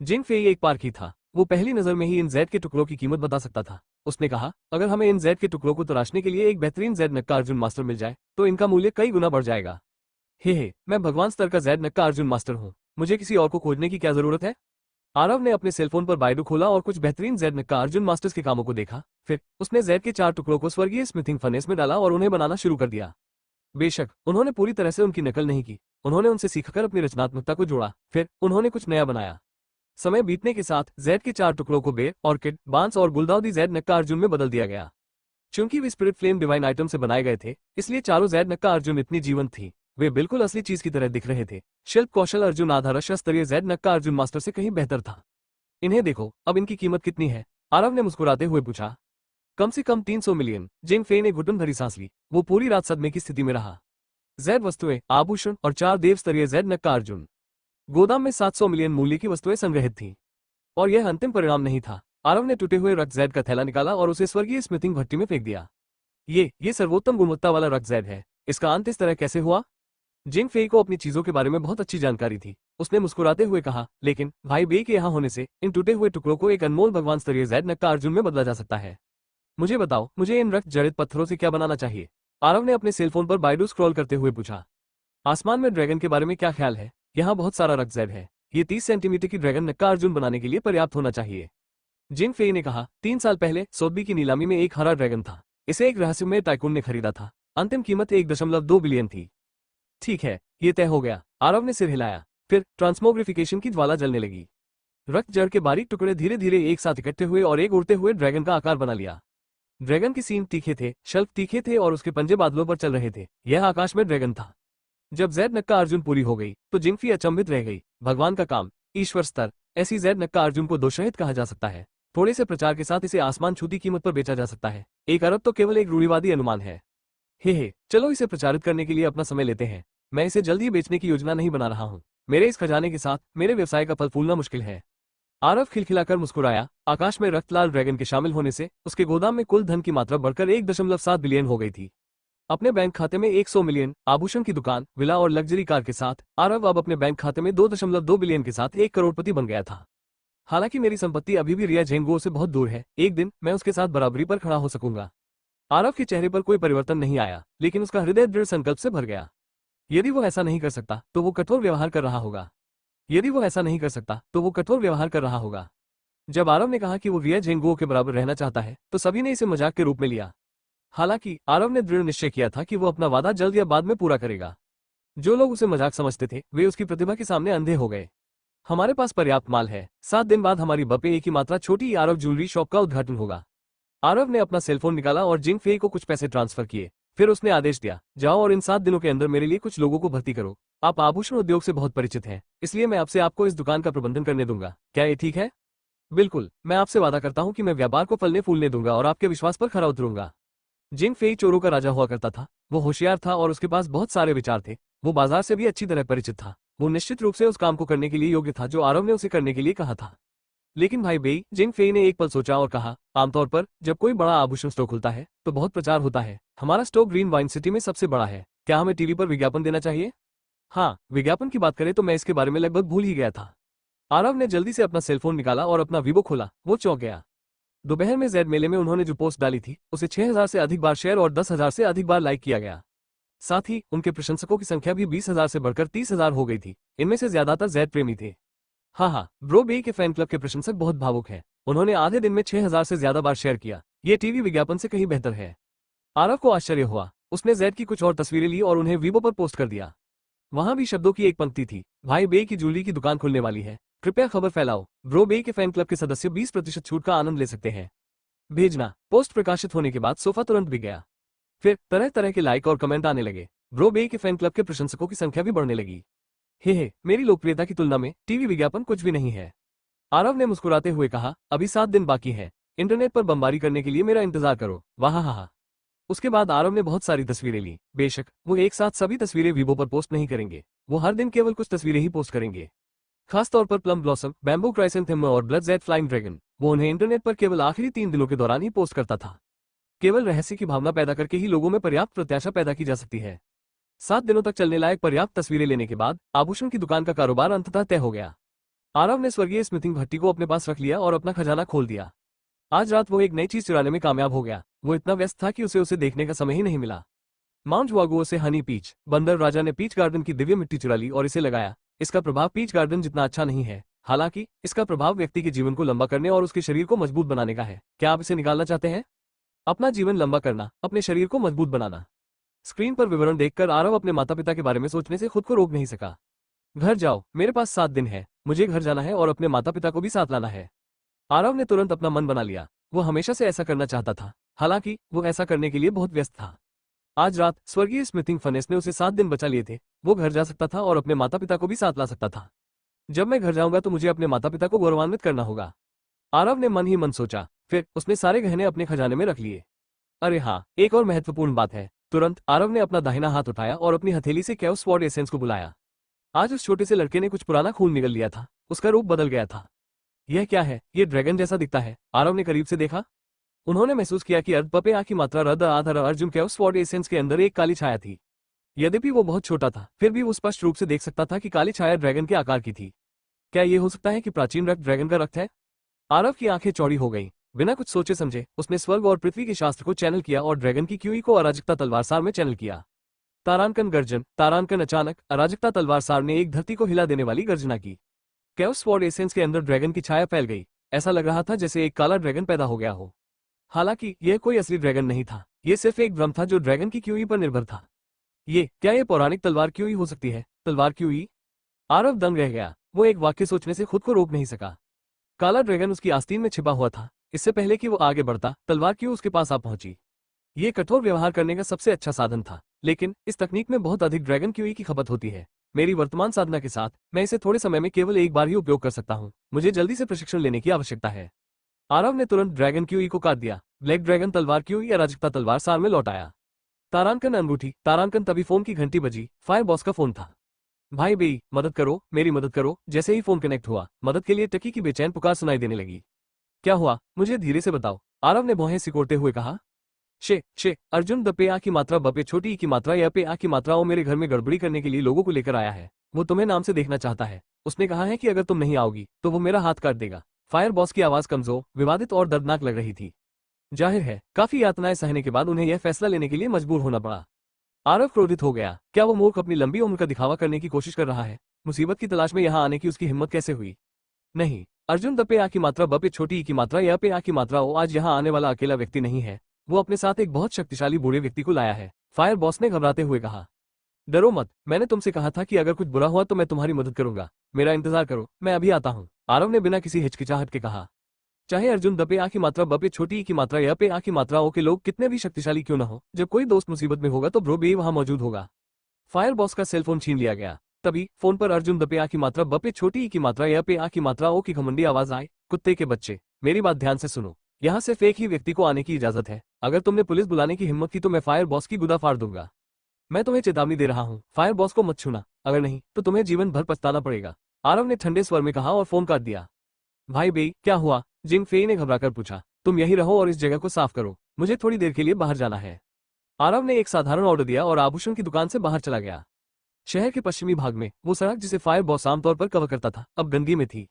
जिंग फेई एक पारखी था। वो पहली नजर में ही इन जैद के टुकड़ों की कीमत बता सकता था। उसने कहा, अगर हमें इन जैद के टुकड़ों को तराशने के लिए एक बेहतरीन जैद नक्का अर्जुन मास्टर मिल जाए तो इनका मूल्य कई गुना बढ़ जाएगा। हे, मैं भगवान स्तर का जैद नक्का अर्जुन मास्टर हूँ। मुझे किसी और को खोजने की क्या जरूरत है? आरव ने अपने सेलफोन पर बायडू खोला और कुछ बेहतरीन जैद नक्का अर्जुन मास्टर्स के कामों को देखा। फिर उसने जैद के 4 टुकड़ों को स्वर्गीय स्मिथिंग फर्नेस में डाला और उन्हें बनाना शुरू कर दिया। बेशक उन्होंने पूरी तरह से उनकी नकल नहीं की। उन्होंने उनसे सीखकर अपनी रचनात्मकता को जोड़ा। फिर उन्होंने कुछ नया बनाया। समय बीतने के साथ जैद के 4 टुकड़ों को बेर, ऑर्किड, बांस और गुलदाउदी जैद नक्का अर्जुन में बदल दिया गया। चूंकि वे स्पिरिट फ्लेम डिवाइन आइटम से बनाए गए थे, इसलिए चारों जैद नक्का अर्जुन इतनी जीवंत थी। वे बिल्कुल असली चीज की तरह दिख रहे थे। शिल्प कौशल अर्जुन आधारश स्तरीय जैद नक्का अर्जुन मास्टर से कहीं बेहतर था। इन्हें देखो, अब इनकी कीमत कितनी है? आरव ने मुस्कुराते हुए पूछा। कम से कम 300 मिलियन। जिंग फेई ने घुटन भरी सांस ली। वो पूरी रात सदमे की स्थिति में रहा। जैद वस्तुएं, आभूषण और 4 देव स्तरीय जैद नक्का अर्जुन। गोदाम में 700 मिलियन मूल्य की वस्तुएं संग्रहित थीं। और यह अंतिम परिणाम नहीं था। आरव ने टूटे हुए रक्त जैद का थैला निकाला और उसे स्वर्गीय स्मिथिंग भट्टी में फेंक दिया। ये सर्वोत्तम गुणवत्ता वाला रक्त जैद है। इसका अंत इस तरह कैसे हुआ? जिंग फेई को अपनी चीजों के बारे में बहुत अच्छी जानकारी थी। उसने मुस्कुराते हुए कहा, लेकिन भाई बे के यहाँ होने से इन टूटे हुए टुकड़ों को एक अनमोल भगवान स्तरीय जैद नक्का अर्जुन में बदला जा सकता है। मुझे बताओ, मुझे इन रक्त जड़ित पत्थरों से क्या बनाना चाहिए? आरव ने अपने सेलफोन पर बायडू स्क्रॉल करते हुए पूछा। आसमान में ड्रैगन के बारे में क्या ख्याल है? यहाँ बहुत सारा रक्त जैद है। ये 30 सेंटीमीटर की ड्रैगन नक्का अर्जुन बनाने के लिए पर्याप्त होना चाहिए। जिंग फेई ने कहा, 3 साल पहले सोथबी की नीलामी में एक हरा ड्रैगन था। इसे एक रहस्यमय टाइकून ने खरीदा था। अंतिम कीमत 1.2 बिलियन थी। ठीक है, ये तय हो गया। आरव ने सिर हिलाया। फिर ट्रांसमोग्रिफिकेशन की ज्वाला जलने लगी। रक्त जड़ के बारीक टुकड़े धीरे धीरे एक साथ इकट्ठे हुए और एक उड़ते हुए ड्रैगन का आकार बना लिया। ड्रैगन की सींग तीखे थे, शल्क तीखे थे और उसके पंजे बादलों पर चल रहे थे। यह आकाश में ड्रैगन था। जब जैद नक्का अर्जुन पूरी हो गई तो जिंग फी अचंभित रह गई। भगवान का काम, ईश्वर स्तर। ऐसी जैद नक्का अर्जुन को दोषरहित कहा जा सकता है। थोड़े से प्रचार के साथ इसे आसमान छूती कीमत पर बेचा जा सकता है। 1 अरब तो केवल एक रूढ़िवादी अनुमान है। हे, चलो इसे प्रचारित करने के लिए अपना समय लेते हैं। मैं इसे जल्द ही बेचने की योजना नहीं बना रहा हूँ। मेरे इस खजाने के साथ मेरे व्यवसाय का फल फूलना मुश्किल है। आरव खिलखिलाकर मुस्कुराया। आकाश में रक्तलाल ड्रैगन के शामिल होने से उसके गोदाम में कुल धन की मात्रा बढ़कर 1.7 बिलियन हो गई थी। अपने बैंक खाते में 100 मिलियन, आभूषण की दुकान, विला और लग्जरी कार के साथ आरव अब अपने बैंक खाते में 2.2 बिलियन के साथ 1 करोड़पति बन गया था। हालांकि मेरी संपत्ति अभी भी रिया झेंगो से बहुत दूर है। एक दिन मैं उसके साथ बराबरी पर खड़ा हो सकूंगा। आरव के चेहरे पर कोई परिवर्तन नहीं आया, लेकिन उसका हृदय दृढ़ संकल्प से भर गया। यदि वो ऐसा नहीं कर सकता तो वो कठोर व्यवहार कर रहा होगा। यदि वो ऐसा नहीं कर सकता तो वो कठोर व्यवहार कर रहा होगा। जब आरव ने कहा कि वो रिया झेंगो के बराबर रहना चाहता है तो सभी ने इसे मजाक के रूप में लिया। हालांकि आरव ने दृढ़ निश्चय किया था कि वो अपना वादा जल्द या बाद में पूरा करेगा। जो लोग उसे मजाक समझते थे वे उसकी प्रतिभा के सामने अंधे हो गए। हमारे पास पर्याप्त माल है। 7 दिन बाद हमारी बपे एक ही मात्रा छोटी आरव ज्वेलरी शॉप का उद्घाटन होगा। आरव ने अपना सेलफोन निकाला और जिंग फेई को कुछ पैसे ट्रांसफर किए। फिर उसने आदेश दिया, जाओ और इन 7 दिनों के अंदर मेरे लिए कुछ लोगों को भर्ती करो। आप आभूषण उद्योग से बहुत परिचित हैं, इसलिए मैं आपसे आपको इस दुकान का प्रबंधन करने दूंगा। क्या ये ठीक है? बिल्कुल, मैं आपसे वादा करता हूँ कि मैं व्यापार को फलने फूलने दूंगा और आपके विश्वास पर खरा उतरूंगा। जिंग फेई चोरों का राजा हुआ करता था। वो होशियार था और उसके पास बहुत सारे विचार थे। वो बाजार से भी अच्छी तरह परिचित था। वो निश्चित रूप से उस काम को करने के लिए योग्य था जो आरव ने उसे करने के लिए कहा था। लेकिन भाई बेई, जिंग फेई ने एक पल सोचा और कहा, आमतौर पर जब कोई बड़ा आभूषण स्टोर खुलता है तो बहुत प्रचार होता है। हमारा स्टोर ग्रीन वाइन सिटी में सबसे बड़ा है। क्या हमें टीवी पर विज्ञापन देना चाहिए? हाँ, विज्ञापन की बात करें तो मैं इसके बारे में लगभग भूल ही गया था। आरव ने जल्दी से अपना सेलफोन निकाला और अपना वीवो खोला। वो चौंक गया। दोपहर में जैद मेले में उन्होंने जो पोस्ट डाली थी उसे 6000 से अधिक बार शेयर और 10,000 से अधिक बार लाइक किया गया। साथ ही उनके प्रशंसकों की संख्या भी 20,000 से बढ़कर 30,000 हो गई थी। इनमें से ज्यादातर जैद प्रेमी थे। हाँ, ब्रो बे के फैन क्लब के प्रशंसक बहुत भावुक हैं। उन्होंने आधे दिन में 6000 से ज्यादा बार शेयर किया। ये टीवी विज्ञापन से कहीं बेहतर है। आरव को आश्चर्य हुआ। उसने जैद की कुछ और तस्वीरें ली और उन्हें वीवो पर पोस्ट कर दिया। वहां भी शब्दों की एक पंक्ति थी, भाई बे की ज्वेलरी की दुकान खुलने वाली है, कृपया खबर फैलाओ। ब्रो बे के फैन क्लब के सदस्य 20% छूट का आनंद ले सकते हैं। भेजना। पोस्ट प्रकाशित होने के बाद सोफा तुरंत बिक गया। फिर तरह तरह के लाइक और कमेंट आने लगे। ब्रो बे के फैन क्लब के प्रशंसकों की संख्या भी बढ़ने लगी। हे, मेरी लोकप्रियता की तुलना में टीवी विज्ञापन कुछ भी नहीं है। आरव ने मुस्कुराते हुए कहा, अभी 7 दिन बाकी है। इंटरनेट पर बमबारी करने के लिए मेरा इंतजार करो। वाह हा। उसके बाद आरव ने बहुत सारी तस्वीरें ली। बेशक वो एक साथ सभी तस्वीरें वीबो पर पोस्ट नहीं करेंगे, वो हर दिन केवल कुछ तस्वीरें ही पोस्ट करेंगे। खास तौर पर प्लम ब्लॉसम, बैम्बू क्राइसेंथेमम और ब्लड जेड फ्लाइंग ड्रैगन, वो उन्हें इंटरनेट पर केवल आखिरी 3 दिनों के दौरान ही पोस्ट करता था। केवल रहस्य की भावना पैदा करके ही लोगों में पर्याप्त प्रत्याशा पैदा की जा सकती है। 7 दिनों तक चलने लायक पर्याप्त तस्वीरें लेने के बाद आभूषण की दुकान का कारोबार अंततः तय हो गया। आरव ने स्वर्गीय स्मिथिंग भट्टी को अपने पास रख लिया और अपना खजाना खोल दिया। आज रात वो एक नई चीज चुराने में कामयाब हो गया। वो इतना व्यस्त था कि उसे देखने का समय ही नहीं मिला। माउंट वागुओ से हनी पीच, बंदर राजा ने पीच गार्डन की दिव्य मिट्टी चुरा ली और इसे लगाया। इसका प्रभाव पीच गार्डन जितना अच्छा नहीं है, हालांकि इसका प्रभाव व्यक्ति के जीवन को लंबा करने और उसके शरीर को मजबूत बनाने का है। क्या आप इसे निकालना चाहते हैं? अपना जीवन लंबा करना, अपने शरीर को मजबूत बनाना। स्क्रीन पर विवरण देखकर आरव अपने माता पिता के बारे में सोचने से खुद को रोक नहीं सका। घर जाओ, मेरे पास 7 दिन है, मुझे घर जाना है और अपने माता पिता को भी साथ लाना है। आरव ने तुरंत अपना मन बना लिया। वो हमेशा से ऐसा करना चाहता था, हालांकि वो ऐसा करने के लिए बहुत व्यस्त था। आज रात स्वर्गीय स्मिथिंग फनेस ने उसे 7 दिन बचा लिए थे। वो घर जा सकता था और अपने माता पिता को भी साथ ला सकता था। जब मैं घर जाऊंगा तो मुझे अपने माता पिता को गौरवान्वित करना होगा। आरव ने मन ही मन सोचा। फिर उसने सारे गहने अपने खजाने में रख लिए। अरे हाँ, एक और महत्वपूर्ण बात है। तुरंत आरव ने अपना दाहिना हाथ उठाया और अपनी हथेली से कैओस स्वॉर्ड एसेंस को बुलाया। आज उस छोटे से लड़के ने कुछ पुराना खून निगल लिया था। उसका रूप बदल गया था। यह क्या है? ये ड्रैगन जैसा दिखता है। आरव ने करीब से देखा। उन्होंने महसूस किया कि अर्ध पपे आ की मात्रा रद आधर अर्जुन कैओस स्वॉर्ड एसेंस के अंदर एक काली छाया थी। यद्यपि वो बहुत छोटा था, फिर भी वो स्पष्ट रूप से देख सकता था कि काली छाया ड्रैगन के आकार की थी। क्या ये हो सकता है कि प्राचीन रक्त ड्रैगन का रक्त है? आरव की आंखें चौड़ी हो गईं। बिना कुछ सोचे समझे उसने स्वर्ग और पृथ्वी के शास्त्र को चैनल किया और ड्रैगन की क्यूई को अराजकता तलवारसार में चैनल किया। तारांकन गर्जन, तारांकन अचानक अराजकता तलवारसार ने एक धरती को हिला देने वाली गर्जना की। कैओस स्वॉर्ड एसेंस के अंदर ड्रैगन की छाया फैल गई। ऐसा लग रहा था जैसे एक काला ड्रैगन पैदा हो गया हो। हालांकि यह कोई असली ड्रैगन नहीं था, यह सिर्फ एक भ्रम था जो ड्रैगन की क्यूई पर निर्भर था। क्या ये पौराणिक तलवार क्यूई हो सकती है? तलवार क्यूई? आरव दंग रह गया। वो एक वाक्य सोचने से खुद को रोक नहीं सका। काला ड्रैगन उसकी आस्तीन में छिपा हुआ था। इससे पहले कि वो आगे बढ़ता, तलवार क्यों उसके पास आ पहुंची। ये कठोर व्यवहार करने का सबसे अच्छा साधन था, लेकिन इस तकनीक में बहुत अधिक ड्रैगन क्यूई की खपत होती है। मेरी वर्तमान साधना के साथ मैं इसे थोड़े समय में केवल एक बार ही उपयोग कर सकता हूँ। मुझे जल्दी से प्रशिक्षण लेने की आवश्यकता है। आरव ने तुरंत ड्रैगन क्यूई को काट दिया। ब्लैक ड्रैगन तलवार क्यूई अराजकता तलवार सार में लौट आया। तारांकन अंगूठी, तारांकन तभी फोन की घंटी बजी। फायर बॉस का फोन था। भाई बेई, मदद करो, मेरी मदद करो। जैसे ही फोन कनेक्ट हुआ, मदद के लिए टकी की बेचैन पुकार सुनाई देने लगी। क्या हुआ? मुझे धीरे से बताओ, आरव ने भौहें सिकोड़ते हुए कहा। शे अर्जुन द पे आ की मात्रा बपे छोटी ई की मात्रा या पे आ की मात्रा ओ मेरे घर में गड़बड़ी करने के लिए लोगों को लेकर आया है। वो तुम्हें नाम से देखना चाहता है। उसने कहा है कि अगर तुम नहीं आओगी तो वो मेरा हाथ काट देगा। फायर बॉस की आवाज कमजोर, विवादित और दर्दनाक लग रही थी। जाहिर है काफी यातनाएं सहने के बाद उन्हें यह फैसला लेने के लिए मजबूर होना पड़ा। आरव क्रोधित हो गया। क्या वो मूर्ख अपनी लंबी उम्र का दिखावा करने की कोशिश कर रहा है? मुसीबत की तलाश में यहाँ आने की उसकी हिम्मत कैसे हुई? नहीं, अर्जुन द पे आ की मात्रा बपे छोटी ई की मात्रा या पे आ की मात्रा ओ आज यहाँ आने वाला अकेला व्यक्ति नहीं है। वो अपने साथ एक बहुत शक्तिशाली बूढ़े व्यक्ति को लाया है। फायर बॉस ने घबराते हुए कहा। डरो मत, मैंने तुमसे कहा था कि अगर कुछ बुरा हुआ तो मैं तुम्हारी मदद करूंगा। मेरा इंतजार करो, मैं अभी आता हूँ। आरव ने बिना किसी हिचकिचाहट के कहा। चाहे अर्जुन द पे आ की मात्रा बपे छोटी ई की मात्रा या पे आ की मात्रा ओ के लोग कितने भी शक्तिशाली क्यों न हो, जब कोई दोस्त मुसीबत में होगा तो ब्रो बे वहां मौजूद होगा। फायर बॉस का सेलफोन छीन लिया गया। तभी फोन पर अर्जुन द पे आ की मात्रा बपे छोटी ई की मात्रा या पे आ की मात्रा ओ की घमंडी आवाज आए। कुत्ते के बच्चे, मेरी बात ध्यान से सुनो। यहाँ सिर्फ एक ही व्यक्ति को आने की इजाजत है। अगर तुमने पुलिस बुलाने की हिम्मत की तो मैं फायर बॉस की गुदा फाड़ दूंगा। मैं तुम्हें चेतावनी दे रहा हूँ, फायर बॉस को मत छूना, अगर नहीं तो तुम्हें जीवन भर पछताना पड़ेगा। आरव ने ठंडे स्वर में कहा और फोन काट दिया। भाई बेई, क्या हुआ? जिंग फेई ने घबराकर पूछा। तुम यहीं रहो और इस जगह को साफ करो, मुझे थोड़ी देर के लिए बाहर जाना है। आरव ने एक साधारण ऑर्डर दिया और आभूषण की दुकान से बाहर चला गया। शहर के पश्चिमी भाग में वो सड़क जिसे फायर बॉस आमतौर पर कवर करता था अब गंदगी में थी।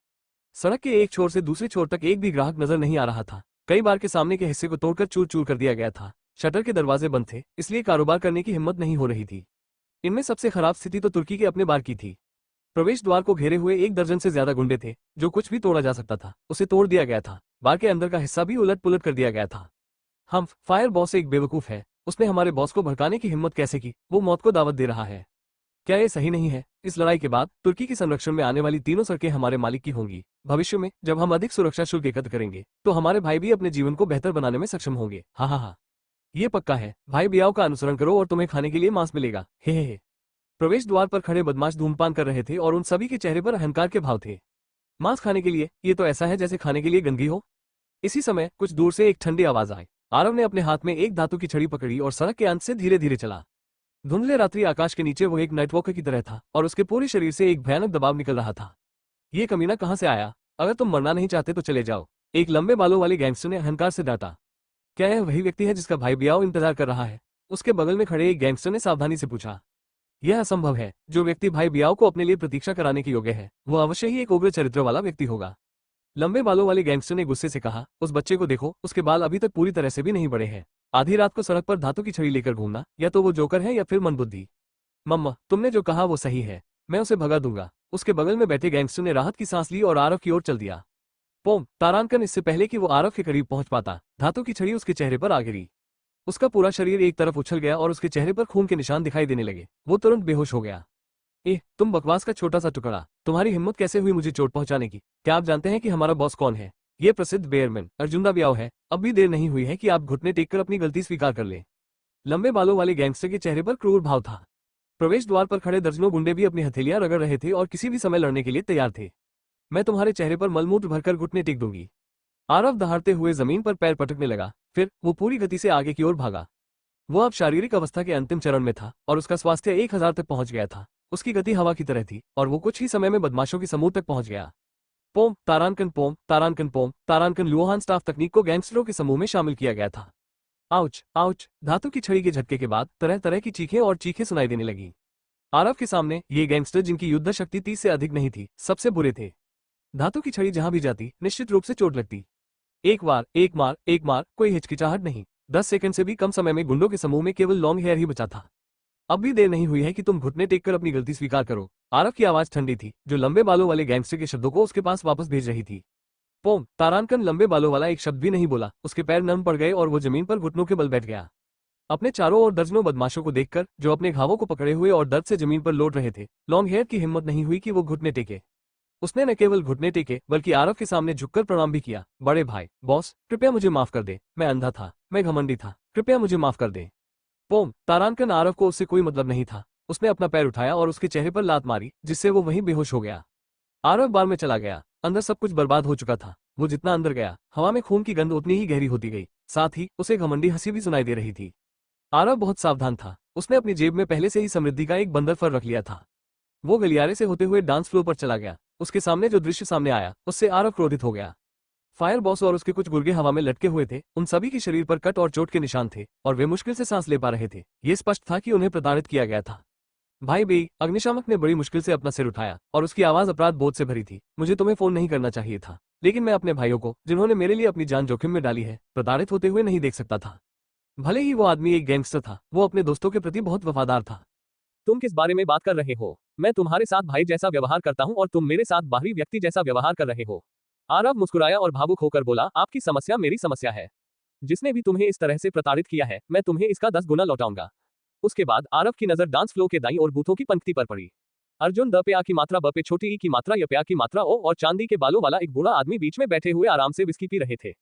सड़क के एक छोर से दूसरे छोर तक एक भी ग्राहक नजर नहीं आ रहा था। कई बार के सामने के हिस्से को तोड़कर चूर चूर कर दिया गया था। शटर के दरवाजे बंद थे, इसलिए कारोबार करने की हिम्मत नहीं हो रही थी। इनमें सबसे खराब स्थिति तो तुर्की के अपने बार की थी। प्रवेश द्वार को घेरे हुए 1 दर्जन से ज्यादा गुंडे थे। जो कुछ भी तोड़ा जा सकता था उसे तोड़ दिया गया था। बार के अंदर का हिस्सा भी उलट पुलट कर दिया गया था। फायर बॉस एक बेवकूफ है। उसने हमारे बॉस को भड़काने की हिम्मत कैसे की? वो मौत को दावत दे रहा है। क्या ये सही नहीं है? इस लड़ाई के बाद तुर्की के संरक्षण में आने वाली तीनों सड़कें हमारे मालिक की होंगी। भविष्य में जब हम अधिक सुरक्षा शुल्क एकत्र करेंगे तो हमारे भाई भी अपने जीवन को बेहतर बनाने में सक्षम होंगे। हाँ हाँ हाँ। ये पक्का है, भाई बियाओ का अनुसरण करो और तुम्हें खाने के लिए मांस मिलेगा। हे। प्रवेश द्वार पर खड़े बदमाश धूमपान कर रहे थे और उन सभी के चेहरे पर अहंकार के भाव थे। मांस खाने के लिए, ये तो ऐसा है जैसे खाने के लिए गंदगी हो। इसी समय कुछ दूर से एक ठंडी आवाज आई। आरव ने अपने हाथ में एक धातु की छड़ी पकड़ी और सड़क के अंत से धीरे धीरे चला। धुंधले रात्रि आकाश के नीचे वो एक नाइटवॉकर की तरह था और उसके पूरे शरीर से एक भयानक दबाव निकल रहा था। ये कमीना कहां से आया? अगर तुम मरना नहीं चाहते तो चले जाओ, एक लंबे बालों वाले गैंगस्टर ने अहंकार से डांटा। क्या यह वही व्यक्ति है जिसका भाई बियाओ इंतजार कर रहा है? उसके बगल में खड़े एक गैंगस्टर ने सावधानी से पूछा। यह असंभव है। जो व्यक्ति भाई बियाओ को अपने लिए प्रतीक्षा कराने के योग्य है वो अवश्य ही एक उग्र चरित्र वाला व्यक्ति होगा। लंबे बालों वाले गैंगस्टर ने गुस्से से कहा, उस बच्चे को देखो, उसके बाल अभी तक पूरी तरह से भी नहीं बढ़े हैं। आधी रात को सड़क पर धातु की छड़ी लेकर घूमना, या तो वो जोकर है या फिर मंदबुद्धि। मम्मा, तुमने जो कहा वो सही है, मैं उसे भगा दूंगा। उसके बगल में बैठे गैंगस्टर ने राहत की सांस ली और आरव की ओर चल दिया। पोम तारांकन इससे पहले कि वो आरव के करीब पहुंच पाता, धातु की छड़ी उसके चेहरे पर आ गिरी। उसका पूरा शरीर एक तरफ उछल गया और उसके चेहरे पर खून के निशान दिखाई देने लगे। वो तुरंत बेहोश हो गया। तुम बकवास का छोटा सा टुकड़ा, तुम्हारी हिम्मत कैसे हुई मुझे चोट पहुंचाने की? क्या आप जानते हैं कि हमारा बॉस कौन है? ये प्रसिद्ध बेयरमैन अर्जुन बियाओ है। अब भी देर नहीं हुई है कि आप घुटने टेककर अपनी गलती स्वीकार कर लें। लंबे बालों वाले गैंगस्टर के चेहरे पर क्रूर भाव था। प्रवेश द्वार पर खड़े दर्जनों गुंडे भी अपनी हथेलियां रगड़ रहे थे और किसी भी समय लड़ने के लिए तैयार थे। मैं तुम्हारे चेहरे पर मलमूत्र भरकर घुटने टेक दूंगी। आरव दहाड़ते हुए जमीन पर पैर पटकने लगा, फिर वो पूरी गति से आगे की ओर भागा। वो अब शारीरिक अवस्था के अंतिम चरण में था और उसका स्वास्थ्य 1000 तक पहुंच गया था। उसकी गति हवा की तरह थी और वो कुछ ही समय में बदमाशों के समूह तक पहुंच गया। पोम तारांकन पोम तारांकन पोम तारांकन लुहान स्टाफ तकनीक को गैंगस्टरों के समूह में शामिल किया गया था। आउच आउच, धातु की छड़ी के झटके के बाद तरह तरह की चीखें और चीखें सुनाई देने लगी। आरव के सामने ये गैंगस्टर जिनकी युद्ध शक्ति 30 से अधिक नहीं थी, सबसे बुरे थे। धातु की छड़ी जहां भी जाती निश्चित रूप से चोट लगती। एक बार, एक मार, कोई हिचकिचाहट नहीं। 10 सेकंड से भी कम समय में गुंडों के समूह में केवल लॉन्ग हेयर ही बचा था। अब भी देर नहीं हुई है कि तुम घुटने टेककर अपनी गलती स्वीकार करो। आरव की आवाज ठंडी थी, जो लंबे बालों वाले गैंगस्टर के शब्दों को उसके पास वापस भेज रही थी। पोम तारांकन लंबे बालों वाला एक शब्द भी नहीं बोला। उसके पैर नम पड़ गए और वो जमीन पर घुटनों के बल बैठ गया। अपने चारों ओर दर्जनों बदमाशों को देखकर, जो अपने घावों को पकड़े हुए और दर्द से जमीन पर लौट रहे थे, लॉन्ग हेयर की हिम्मत नहीं हुई कि वो घुटने टेके। उसने न केवल घुटने टेके बल्कि आरव के सामने झुककर प्रणाम भी किया। बड़े भाई, बॉस, कृपया मुझे माफ कर दे। मैं अंधा था, मैं घमंडी था, कृपया मुझे माफ कर दे। पोम तारांकन आरव को उससे कोई मतलब नहीं था। उसने अपना पैर उठाया और उसके चेहरे पर लात मारी, जिससे वो वहीं बेहोश हो गया। आरव बार में चला गया। अंदर सब कुछ बर्बाद हो चुका था। वो जितना अंदर गया, हवा में खून की गंध उतनी ही गहरी होती गई। साथ ही उसे घमंडी हंसी भी सुनाई दे रही थी। आरव बहुत सावधान था। उसने अपनी जेब में पहले से ही समृद्धि का एक बंदर फल रख लिया था। वो गलियारे से होते हुए डांस फ्लोर पर चला गया। उसके सामने जो दृश्य सामने आया, उससे आरव क्रोधित हो गया। फायर बॉस और उसके कुछ गुर्गे हवा में लटके हुए थे। उन सभी के शरीर पर कट और चोट के निशान थे और वे मुश्किल से सांस ले पा रहे थे। ये स्पष्ट था कि उन्हें प्रताड़ित किया गया था। भाई बे, अग्निशामक ने बड़ी मुश्किल से अपना सिर उठाया और उसकी आवाज अपराध बोध से भरी थी। मुझे तुम्हें फोन नहीं करना चाहिए था, लेकिन मैं अपने भाइयों को, जिन्होंने मेरे लिए अपनी जान जोखिम में डाली है, प्रताड़ित होते हुए नहीं देख सकता था। भले ही वो आदमी एक गैंगस्टर था, वो अपने दोस्तों के प्रति बहुत वफादार था। तुम किस बारे में बात कर रहे हो? मैं तुम्हारे साथ भाई जैसा व्यवहार करता हूँ और तुम मेरे साथ बाहरी व्यक्ति जैसा व्यवहार कर रहे हो। आरव मुस्कुराया और भावुक होकर बोला, आपकी समस्या मेरी समस्या है। जिसने भी तुम्हें इस तरह से प्रताड़ित किया है, मैं तुम्हें इसका 10 गुना लौटाऊंगा। उसके बाद आरव की नजर डांस फ्लोर के दाईं और बूथों की पंक्ति पर पड़ी। अर्जुन द पे आ की मात्रा ब पे छोटी ई की मात्रा य पे आ की मात्रा ओ और चांदी के बालों वाला एक बूढ़ा आदमी बीच में बैठे हुए आराम से विस्की पी रहे थे।